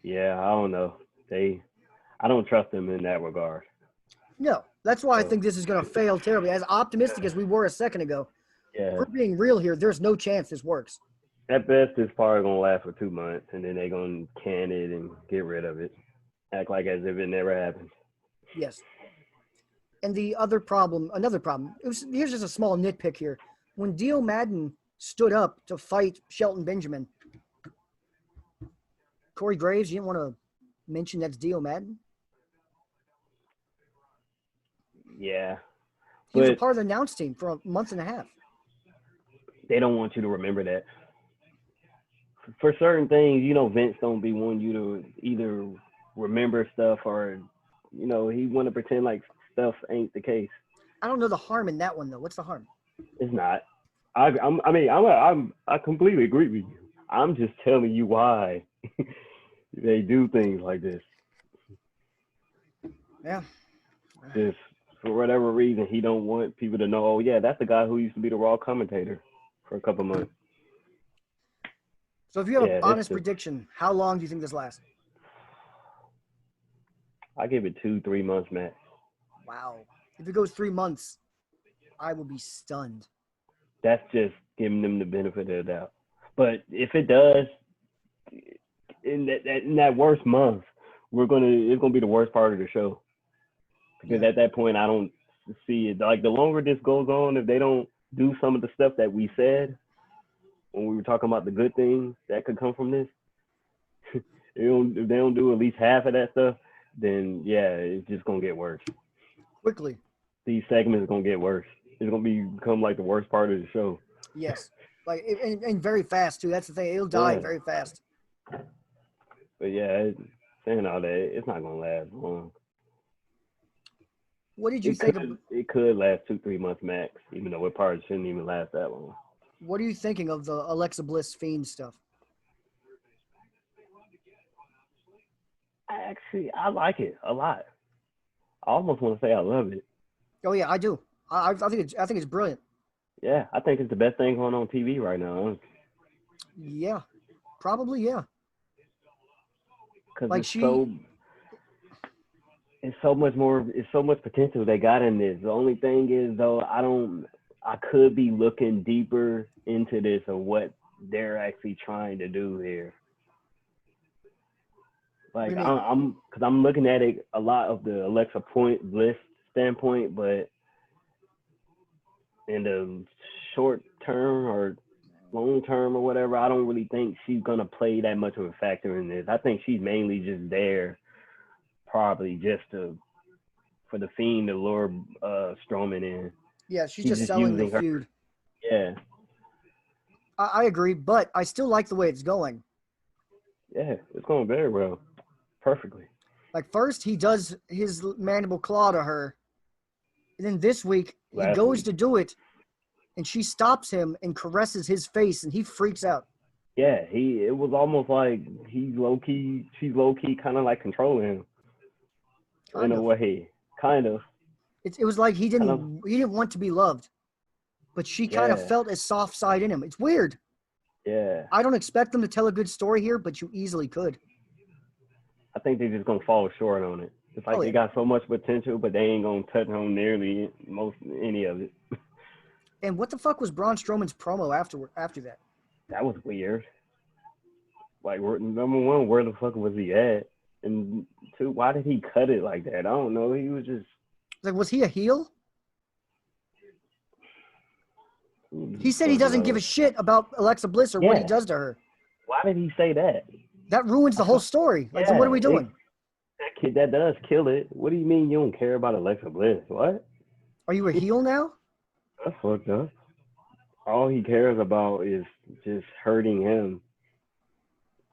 Yeah, I don't know. I don't trust them in that regard. No. That's why I think this is going to fail terribly. As optimistic as we were a second ago, Yeah. if we're being real here, there's no chance this works. At best, it's probably gonna last for 2 months, and then they're gonna can it and get rid of it, act like as if it never happened. Yes. And the other problem, another problem, here's just a small nitpick here. When Dio Madden stood up to fight Shelton Benjamin, Corey Graves, you didn't want to mention that's Dio Madden? Yeah, He was a but part of the announce team for a month and a half. they don't want you to remember that. For certain things, Vince don't be wanting you to either remember stuff or, he want to pretend like stuff ain't the case. I don't know the harm in that one, though. What's the harm? It's not. I completely agree with you. I'm just telling you why they do things like this. Yeah. Just for whatever reason, he don't want people to know, oh, yeah, that's the guy who used to be the Raw commentator for a couple months. So if you have an honest prediction, how long do you think this lasts? I give it 2-3 months max. Wow. If it goes 3 months, I will be stunned. That's just giving them the benefit of the doubt. But if it does, in that worst month, it's gonna be the worst part of the show. Because at that point, I don't see it. Like, the longer this goes on, if they don't do some of the stuff that we said when we were talking about the good things that could come from this, if they don't do at least half of that stuff, then yeah, it's just gonna get worse. Quickly. These segments are gonna get worse. It's gonna become like the worst part of the show. Yes, like and very fast too. That's the thing. It'll die very fast. But yeah, saying all that, it's not gonna last long. What did you think of? It could last 2-3 months max, even though it probably shouldn't even last that long. What are you thinking of the Alexa Bliss Fiend stuff? I like it a lot. I almost want to say I love it. Oh yeah, I do. I think it's brilliant. Yeah, I think it's the best thing going on TV right now. Yeah, probably yeah. Because it's so much more. It's so much potential they got in this. The only thing is though, I could be looking deeper into this of what they're actually trying to do here. Like I'm looking at it a lot of the Alexa Bliss standpoint, but in the short term or long term or whatever, I don't really think she's gonna play that much of a factor in this. I think she's mainly just there, probably just for the Fiend to lure Strowman in. Yeah, she's just selling the feud. Yeah. I agree, but I still like the way it's going. Yeah, it's going very well. Perfectly. Like, first he does his mandible claw to her, and then this week he goes to do it, and she stops him and caresses his face, and he freaks out. Yeah, it was almost like she's low key kind of like controlling him in a way, kind of. It was like he didn't want to be loved, but she kind of felt a soft side in him. It's weird. Yeah. I don't expect them to tell a good story here, but you easily could. I think they're just gonna fall short on it. It's like they got so much potential, but they ain't gonna touch on nearly any of it. And what the fuck was Braun Strowman's promo after that? That was weird. Like, number one, where the fuck was he at? And two, why did he cut it like that? I don't know. He was just Like, was he a heel? He said he doesn't give a shit about Alexa Bliss or what he does to her. Why did he say that? That ruins the whole story. Like, then what are we doing? That does kill it. What do you mean you don't care about Alexa Bliss? What? Are you a heel now? That's fucked up. All he cares about is just hurting him.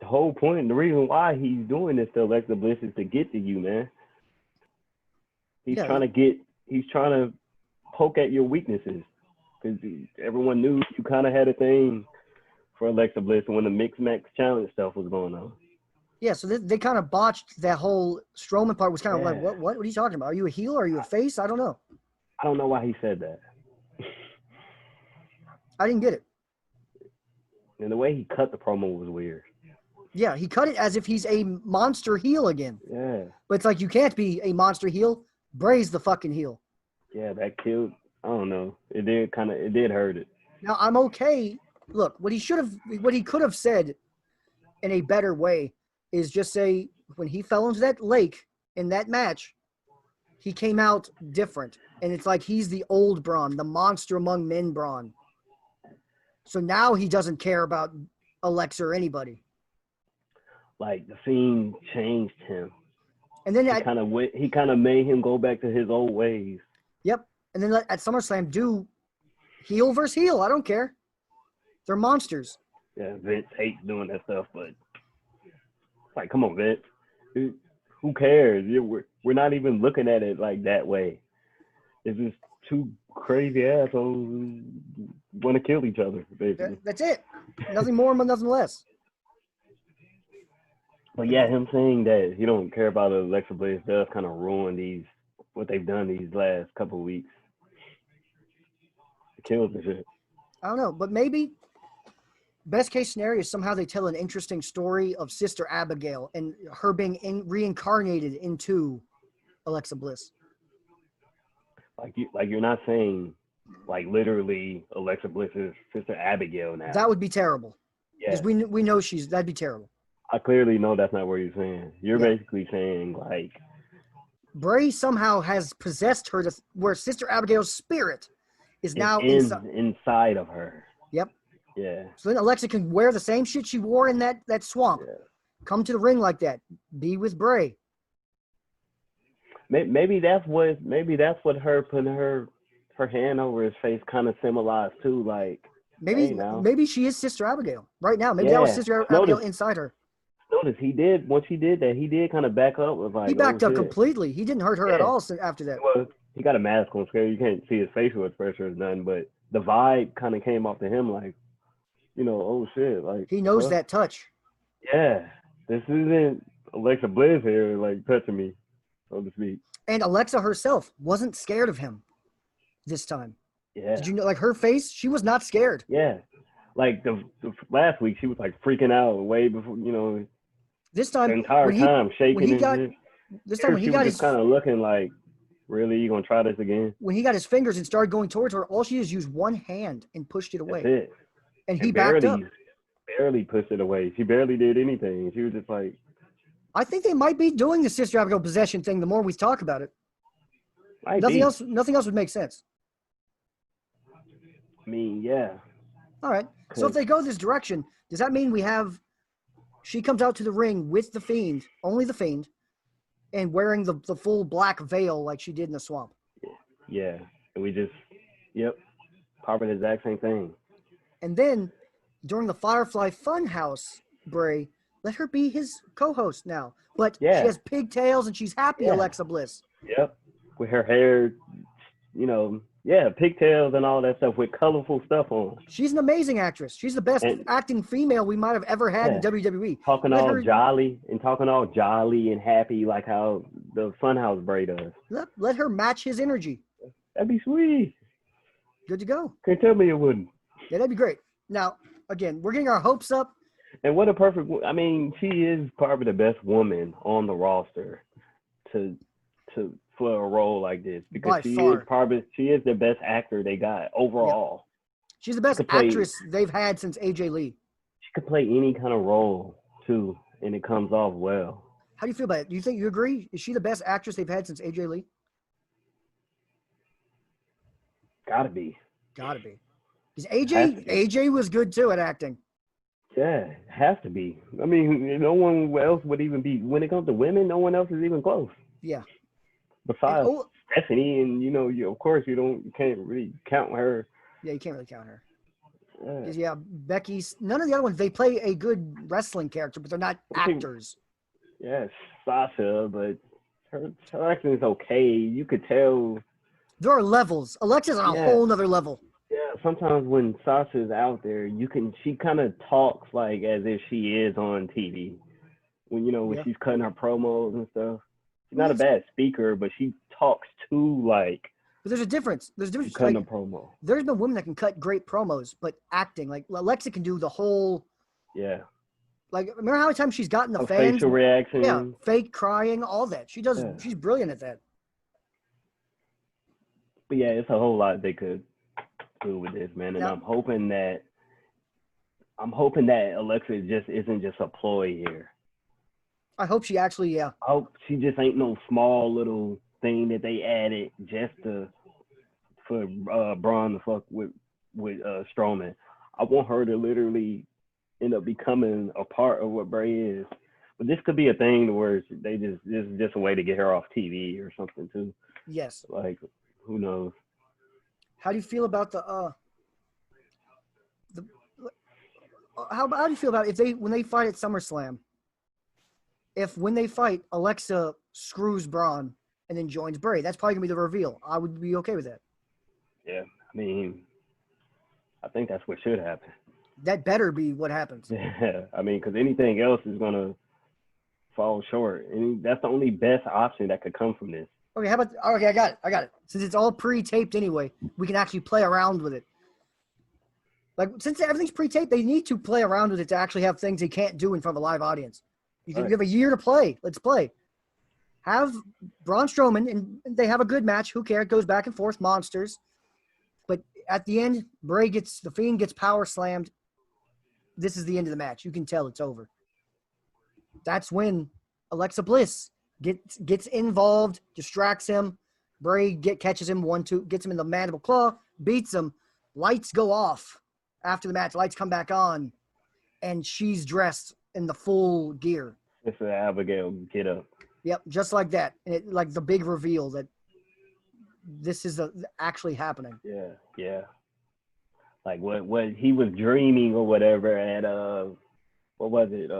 The whole point, the reason why he's doing this to Alexa Bliss is to get to you, man. He's trying to poke at your weaknesses. Because everyone knew you kind of had a thing for Alexa Bliss when the Mixed Match Challenge stuff was going on. Yeah, so they kind of botched that whole Strowman part. Was kind of like, what are you talking about? Are you a heel or are you a face? I don't know. I don't know why he said that. I didn't get it. And the way he cut the promo was weird. Yeah, he cut it as if he's a monster heel again. Yeah. But it's like, you can't be a monster heel. Bray's the fucking heel. Yeah, that killed. I don't know. It did hurt it. Now, I'm okay. Look, what he could have said in a better way is just say, when he fell into that lake in that match, he came out different. And it's like, he's the old Braun, the monster among men Braun. So now he doesn't care about Alexa or anybody. Like, the Fiend changed him. And then he kind of made him go back to his old ways. Yep. And then at SummerSlam, do heel versus heel. I don't care. They're monsters. Yeah, Vince hates doing that stuff, but it's like, come on, Vince. Who cares? We're not even looking at it like that way. It's just two crazy assholes who want to kill each other, basically. That's it. Nothing more, nothing less. But yeah, him saying that he don't care about Alexa Bliss does kind of ruin what they've done these last couple of weeks. It kills the shit. I don't know, but maybe best case scenario is somehow they tell an interesting story of Sister Abigail and her being reincarnated into Alexa Bliss. Like you're not saying like literally Alexa Bliss's Sister Abigail now. That would be terrible. Yeah. Because we know that'd be terrible. I clearly know that's not what you're saying. You're basically saying like Bray somehow has possessed her where Sister Abigail's spirit is now inside of her. Yep. Yeah. So then Alexa can wear the same shit she wore in that swamp. Yeah. Come to the ring like that. Be with Bray. Maybe that's what her putting her hand over his face kind of symbolized too. Like maybe she is Sister Abigail right now. Maybe that was Sister Abigail inside her. Notice once he did that, he did kind of back up. Like, he backed up completely. He didn't hurt her at all after that. Well, he got a mask on, so you can't see his facial expression or nothing, but the vibe kind of came off to him like, oh shit. Like, he knows that touch. Yeah. This isn't Alexa Bliss here, like, touching me, so to speak. And Alexa herself wasn't scared of him this time. Yeah. Did you know, like, her face, she was not scared. Yeah. Like, the last week, she was, like, freaking out way before, this time, the entire time, shaking and shit. This time, when he got his... kind of looking like, really, you going to try this again? When he got his fingers and started going towards her, all she did is use one hand and pushed it away. That's it. And he backed up. Barely pushed it away. She barely did anything. She was just like... I think they might be doing the Sister Abigail possession thing the more we talk about it. Nothing else would make sense. I mean, yeah. All right. So if they go this direction, does that mean she comes out to the ring with the Fiend, only the Fiend, and wearing the full black veil like she did in the swamp? Yeah. And we just, probably the exact same thing. And then during the Firefly Funhouse, Bray, let her be his co-host now. But she has pigtails and she's happy, Alexa Bliss. Yep. With her hair, pigtails and all that stuff with colorful stuff on. She's an amazing actress. She's the best acting female we might have ever had in WWE. Talking all jolly and happy like how the Funhouse Bray does. Let her match his energy. That'd be sweet. Good to go. Can't tell me it wouldn't. Yeah, that'd be great. Now, again, we're getting our hopes up. And what a she is probably the best woman on the roster for a role like this because she is the best actor they got overall. Yep. She's the best actress they've had since AJ Lee. She could play any kind of role too, and it comes off well. How do you feel about it? Do you agree? Is she the best actress they've had since AJ Lee? Gotta be. Gotta be. Because Has to be. AJ was good too at acting. Yeah, it has to be. I mean, no one else would even be, when it comes to women, no one else is even close. Yeah. Besides Stephanie, and of course you can't really count her. Yeah, you can't really count her. Yeah. Yeah, Becky's, none of the other ones, they play a good wrestling character, but they're not actors. Yes, Sasha, but her acting is okay. You could tell. There are levels. Alexa's on a whole nother level. Yeah, sometimes when Sasha's out there, she kind of talks like as if she is on TV. When she's cutting her promos and stuff. She's not a bad speaker, but she talks too like. But there's a difference. There's a difference. Cutting a promo. There's been women that can cut great promos, but acting, like Alexa can do the whole. Yeah. Like, remember how many times she's gotten the fans? Facial reaction. Yeah, fake crying, all that. She does. Yeah. She's brilliant at that. But yeah, it's a whole lot they could do with this, man. And I'm hoping that Alexa just isn't just a ploy here. I hope she actually, I hope she just ain't no small little thing that they added just for Braun to fuck with Strowman. I want her to literally end up becoming a part of what Bray is. But this could be a thing where this is just a way to get her off TV or something too. Yes. Like, who knows? How do you feel about how do you feel about when they fight at SummerSlam? When they fight, Alexa screws Braun and then joins Bray, that's probably gonna be the reveal. I would be okay with that. Yeah, I mean, I think that's what should happen. That better be what happens. Yeah, I mean, because anything else is gonna fall short, and that's the only best option that could come from this. Okay, I got it. Since it's all pre-taped anyway, we can actually play around with it. Like, since everything's pre-taped, they need to play around with it to actually have things they can't do in front of a live audience. You have a year to play. Let's play. Have Braun Strowman, and they have a good match. Who cares? Goes back and forth, monsters. But at the end, the Fiend gets power slammed. This is the end of the match. You can tell it's over. That's when Alexa Bliss gets involved, distracts him. Bray catches him 1-2, gets him in the mandible claw, beats him. Lights go off after the match. Lights come back on, and she's dressed in the full gear. It's an Abigail get up. Yep, just like that. And like the big reveal that this is actually happening. Yeah. Like what he was dreaming or whatever at what was it?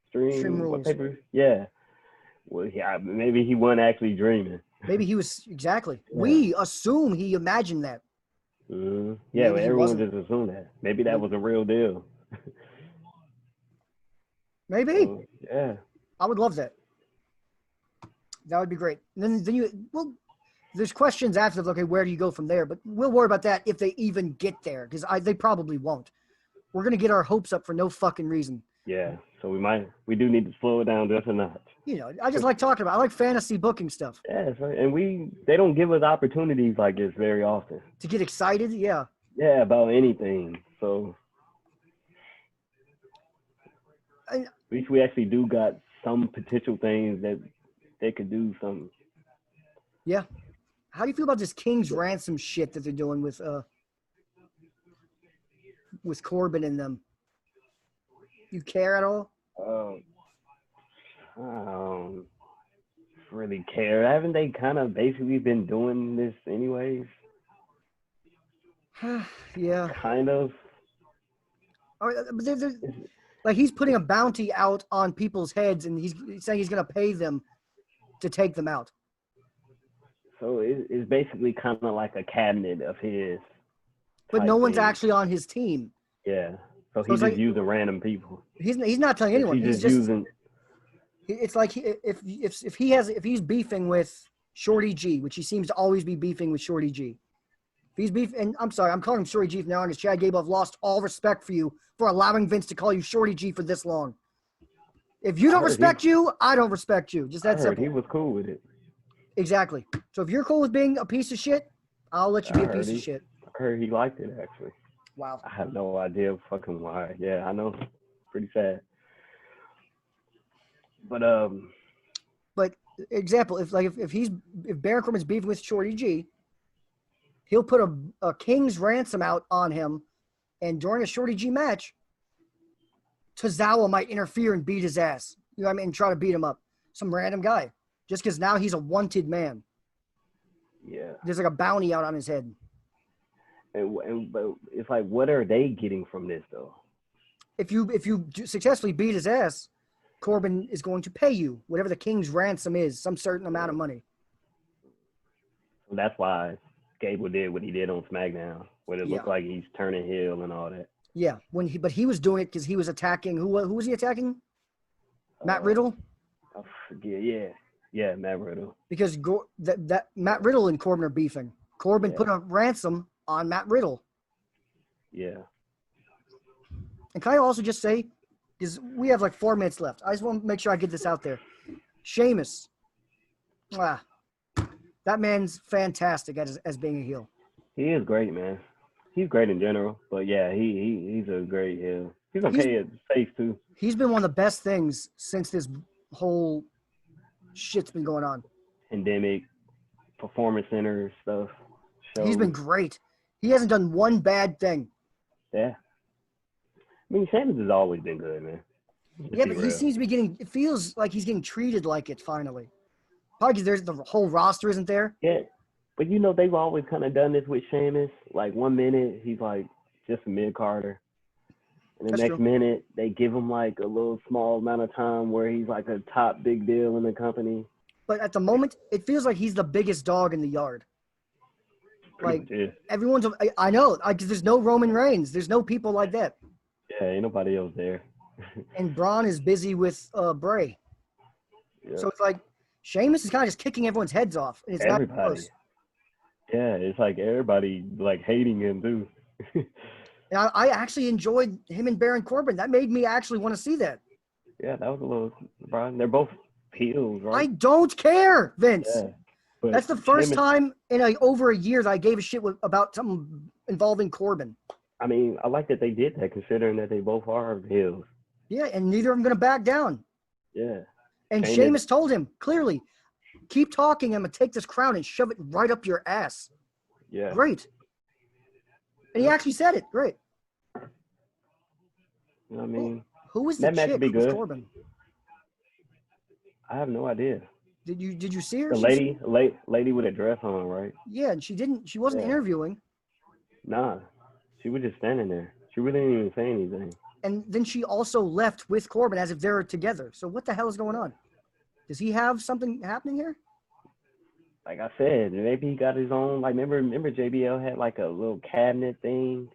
Stream Rules. What paper? Yeah. Well, yeah, maybe he wasn't actually dreaming. Maybe he was exactly. Yeah. We assume he imagined that. Mm-hmm. Yeah, well, everyone just assumed that. Maybe that was a real deal. Maybe. Yeah. I would love that. That would be great. And then there's questions after, okay, where do you go from there? But we'll worry about that if they even get there, because they probably won't. We're going to get our hopes up for no fucking reason. Yeah, so we do need to slow it down just a notch. I just like talking about it. I like fantasy booking stuff. Yeah, right. And they don't give us opportunities like this very often. To get excited, yeah. Yeah, about anything. So at least we actually do got some potential things that they could do something. Yeah. How do you feel about this King's Ransom shit that they're doing with Corbin and them? You care at all? I don't really care. Haven't they kind of basically been doing this anyways? Yeah. Kind of. But like, he's putting a bounty out on people's heads, and he's saying he's going to pay them to take them out. So it's basically kind of like a cabinet of his. But no one's actually on his team. Yeah. So he's just using random people. He's not telling anyone. He's just using. It's like if he's beefing with Shorty G, which he seems to always be beefing with Shorty G. If he's beefing, and I'm sorry, I'm calling him Shorty G from now on, because Chad Gable, I've lost all respect for you for allowing Vince to call you Shorty G for this long. If you don't respect you, I don't respect you. Just that simple. He was cool with it. Exactly. So if you're cool with being a piece of shit, I'll let you be a piece of shit. I heard he liked it, actually. Wow. I have no idea fucking why. Yeah, I know. Pretty sad. But But example, if Baron Corbin's beefing with Shorty G, he'll put a king's ransom out on him, and during a Shorty G match, Tozawa might interfere and beat his ass. You know what I mean? And try to beat him up. Some random guy. Just because now he's a wanted man. Yeah. There's like a bounty out on his head. But it's like, what are they getting from this though? If you successfully beat his ass, Corbin is going to pay you whatever the king's ransom is, some certain amount of money. That's why Gable did what he did on SmackDown, when it looked like he's turning heel and all that. Yeah, but he was doing it because he was attacking. Who was he attacking? Matt Riddle. I forget. Yeah, Matt Riddle. Because that Matt Riddle and Corbin are beefing. Corbin put a ransom on Matt Riddle. Yeah. And can I also just say, because we have like 4 minutes left, I just want to make sure I get this out there. Sheamus. That man's fantastic as being a heel. He is great, man. He's great in general, but yeah, he's a great heel. He's okay at face too. He's been one of the best things since this whole shit's been going on. Pandemic, Performance Center stuff. Shows. He's been great. He hasn't done one bad thing. Yeah. I mean, Sheamus has always been good, man. Yeah, but he seems to be it feels like he's getting treated like it finally. Probably because the whole roster isn't there. Yeah. But, they've always kind of done this with Sheamus. Like, 1 minute, he's, like, just a mid-carder. And the next minute, they give him, like, a little small amount of time where he's, like, a top big deal in the company. But at the moment, it feels like he's the biggest dog in the yard. Like, everyone's – I know. There's no Roman Reigns. There's no people like that. Yeah, ain't nobody else there. And Braun is busy with Bray. Yeah. So it's like Sheamus is kind of just kicking everyone's heads off. And it's everybody. Not close. Yeah, it's like everybody like hating him too. And I actually enjoyed him and Baron Corbin. That made me actually want to see that. Yeah, that was a little surprising. They're both heels, right? I don't care, Vince. Yeah, that's the first time in over a year that I gave a shit about something involving Corbin. I mean, I like that they did that, considering that they both are heels. Yeah, and neither of them going to back down. Yeah. And Sheamus told him clearly, keep talking. I'm going to take this crown and shove it right up your ass. Yeah. Great. And he actually said it. Great. You know what I mean? Who was the chick who was Corbin? I have no idea. Did you see her? The lady with a dress on, right? Yeah, and she wasn't interviewing. Nah. She was just standing there. She really didn't even say anything. And then she also left with Corbin as if they were together. So what the hell is going on? Does he have something happening here? Like I said, maybe he got his own. Like remember JBL had like a little cabinet thing.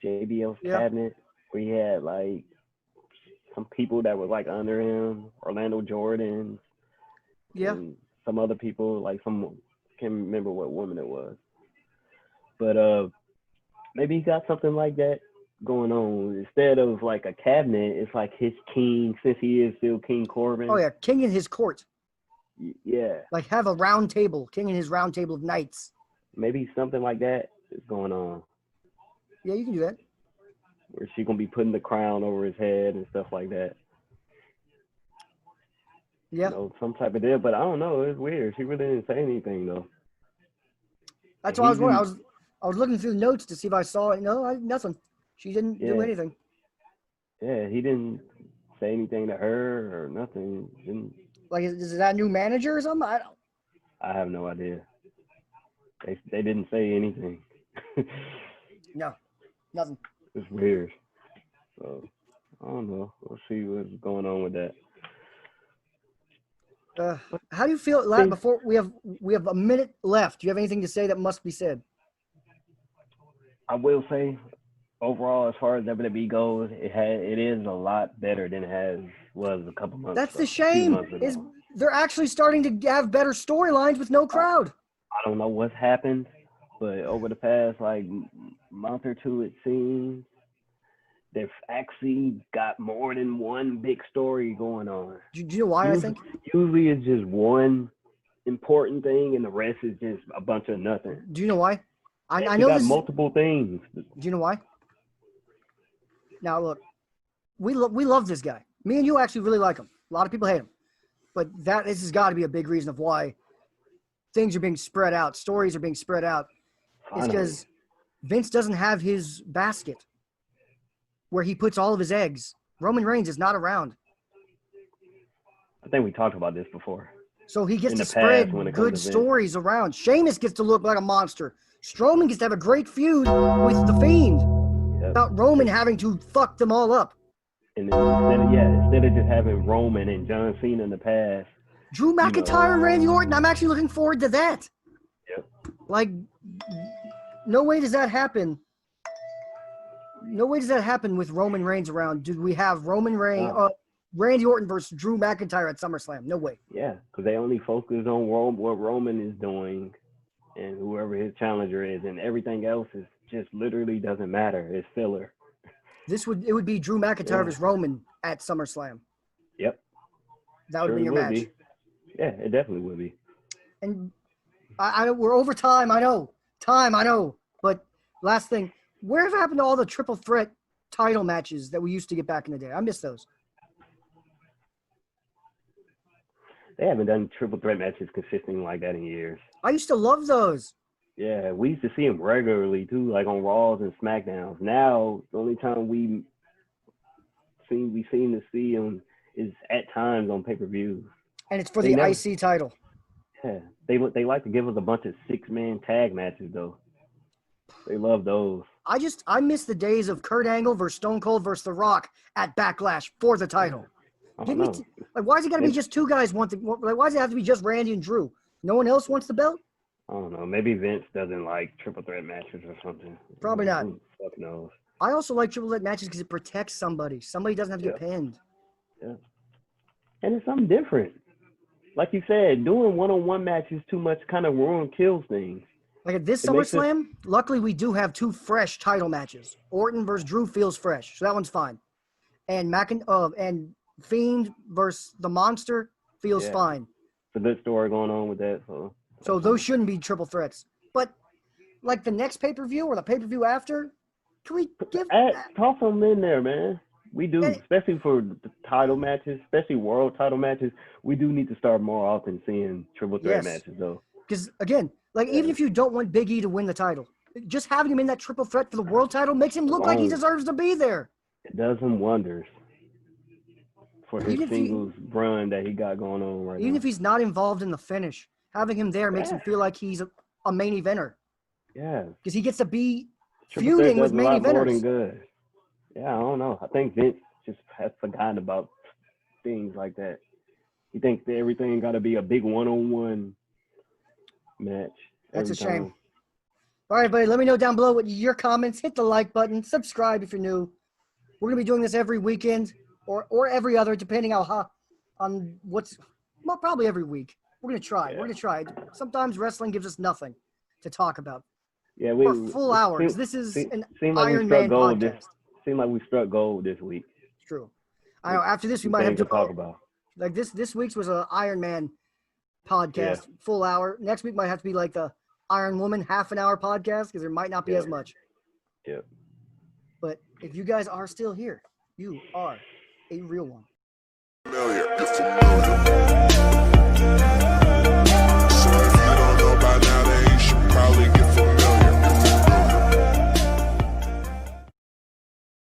JBL's cabinet where he had like some people that were like under him, Orlando Jordan. Yeah. And some other people, like can't remember what woman it was. But maybe he got something like that going on. Instead of like a cabinet, it's like his king, since he is still King Corbin. Oh, yeah. King in his court. Yeah. Like have a round table. King in his round table of knights. Maybe something like that is going on. Yeah, you can do that. Where she going to be putting the crown over his head and stuff like that. Yeah. Some type of deal. But I don't know. It's weird. She really didn't say anything, though. That's what I was wondering. I was looking through the notes to see if I saw it. No, nothing. She didn't do anything. Yeah, he didn't say anything to her or nothing. Like, is that a new manager or something? I have no idea. They didn't say anything. No, nothing. It's weird. So, I don't know. We'll see what's going on with that. How do you feel? Before we have a minute left. Do you have anything to say that must be said? I will say, overall, as far as WWE goes, it is a lot better than it was a couple months ago. That's the shame. Is they're actually starting to have better storylines with no crowd. I don't know what's happened, but over the past month or two, it seems they've actually got more than one big story going on. Do you know why? I think usually it's just one important thing, and the rest is just a bunch of nothing. Do you know why? I know got multiple things. Do you know why? Now look, we love this guy. Me and you actually really like him. A lot of people hate him. But this has got to be a big reason of why things are being spread out, stories are being spread out. It's because Vince doesn't have his basket where he puts all of his eggs. Roman Reigns is not around. I think we talked about this before. So he gets to spread good stories around. Sheamus gets to look like a monster. Strowman gets to have a great feud with The Fiend without Roman having to fuck them all up. And instead of just having Roman and John Cena in the past. Drew McIntyre and Randy Orton, I'm actually looking forward to that. Yep. Like, no way does that happen. No way does that happen with Roman Reigns around. Do we have Roman Reigns, Randy Orton versus Drew McIntyre at SummerSlam? No way. Yeah, because they only focus on what Roman is doing and whoever his challenger is, and everything else is just literally doesn't matter. It's filler. It would be Drew McIntyre versus Roman at SummerSlam. Yep. That would be your match. Yeah, it definitely would be. And we're over time, I know. But last thing, where have happened to all the triple threat title matches that we used to get back in the day? I miss those. They haven't done triple threat matches consistently like that in years. I used to love those. Yeah, we used to see them regularly too, like on Raws and SmackDowns. Now, the only time we seem to see them is at times on pay-per-view. And it's for the IC title. Yeah, they like to give us a bunch of 6-man tag matches though. They love those. I miss the days of Kurt Angle versus Stone Cold versus The Rock at Backlash for the title. Why is it got to be just two guys why does it have to be just Randy and Drew? No one else wants the belt? I don't know. Maybe Vince doesn't like triple threat matches or something. Probably not. Who the fuck knows? I also like triple threat matches because it protects somebody. Somebody doesn't have to get pinned. Yeah. And it's something different. Like you said, doing one-on-one matches too much kind of kills things. Like at this SummerSlam, luckily we do have two fresh title matches. Orton versus Drew feels fresh, so that one's fine. And and Fiend versus the Monster feels fine. It's a good story going on with that. So those shouldn't be triple threats. But like the next pay-per-view or the pay-per-view after, can we toss them in there, man? We do, especially for the title matches, especially world title matches. We do need to start more often seeing triple threat matches, though. Because again, even if you don't want Big E to win the title, just having him in that triple threat for the world title makes him look like he deserves to be there. It does him wonders for his singles run that he got going on right now. Even if he's not involved in the finish, having him there makes him feel like he's a main eventer. Yeah. Because he gets to be feuding with main eventers. Good. Yeah, I don't know. I think Vince just has forgotten about things like that. He thinks that everything got to be a big one-on-one match. That's a shame. All right, buddy, let me know down below what your comments. Hit the like button. Subscribe if you're new. We're going to be doing this every weekend or every other, depending on probably every week. We're going to try. We're going to try. Sometimes wrestling gives us nothing to talk about. Yeah, for full hours. This is an Ironman podcast. Seemed like we struck gold this week. It's true. I know. After this, we might have to talk about. Like this week's was an Ironman podcast, full hour. Next week might have to be like the Iron Woman half an hour podcast because there might not be as much. Yeah. But if you guys are still here, you are a real one. Familiar, you're familiar.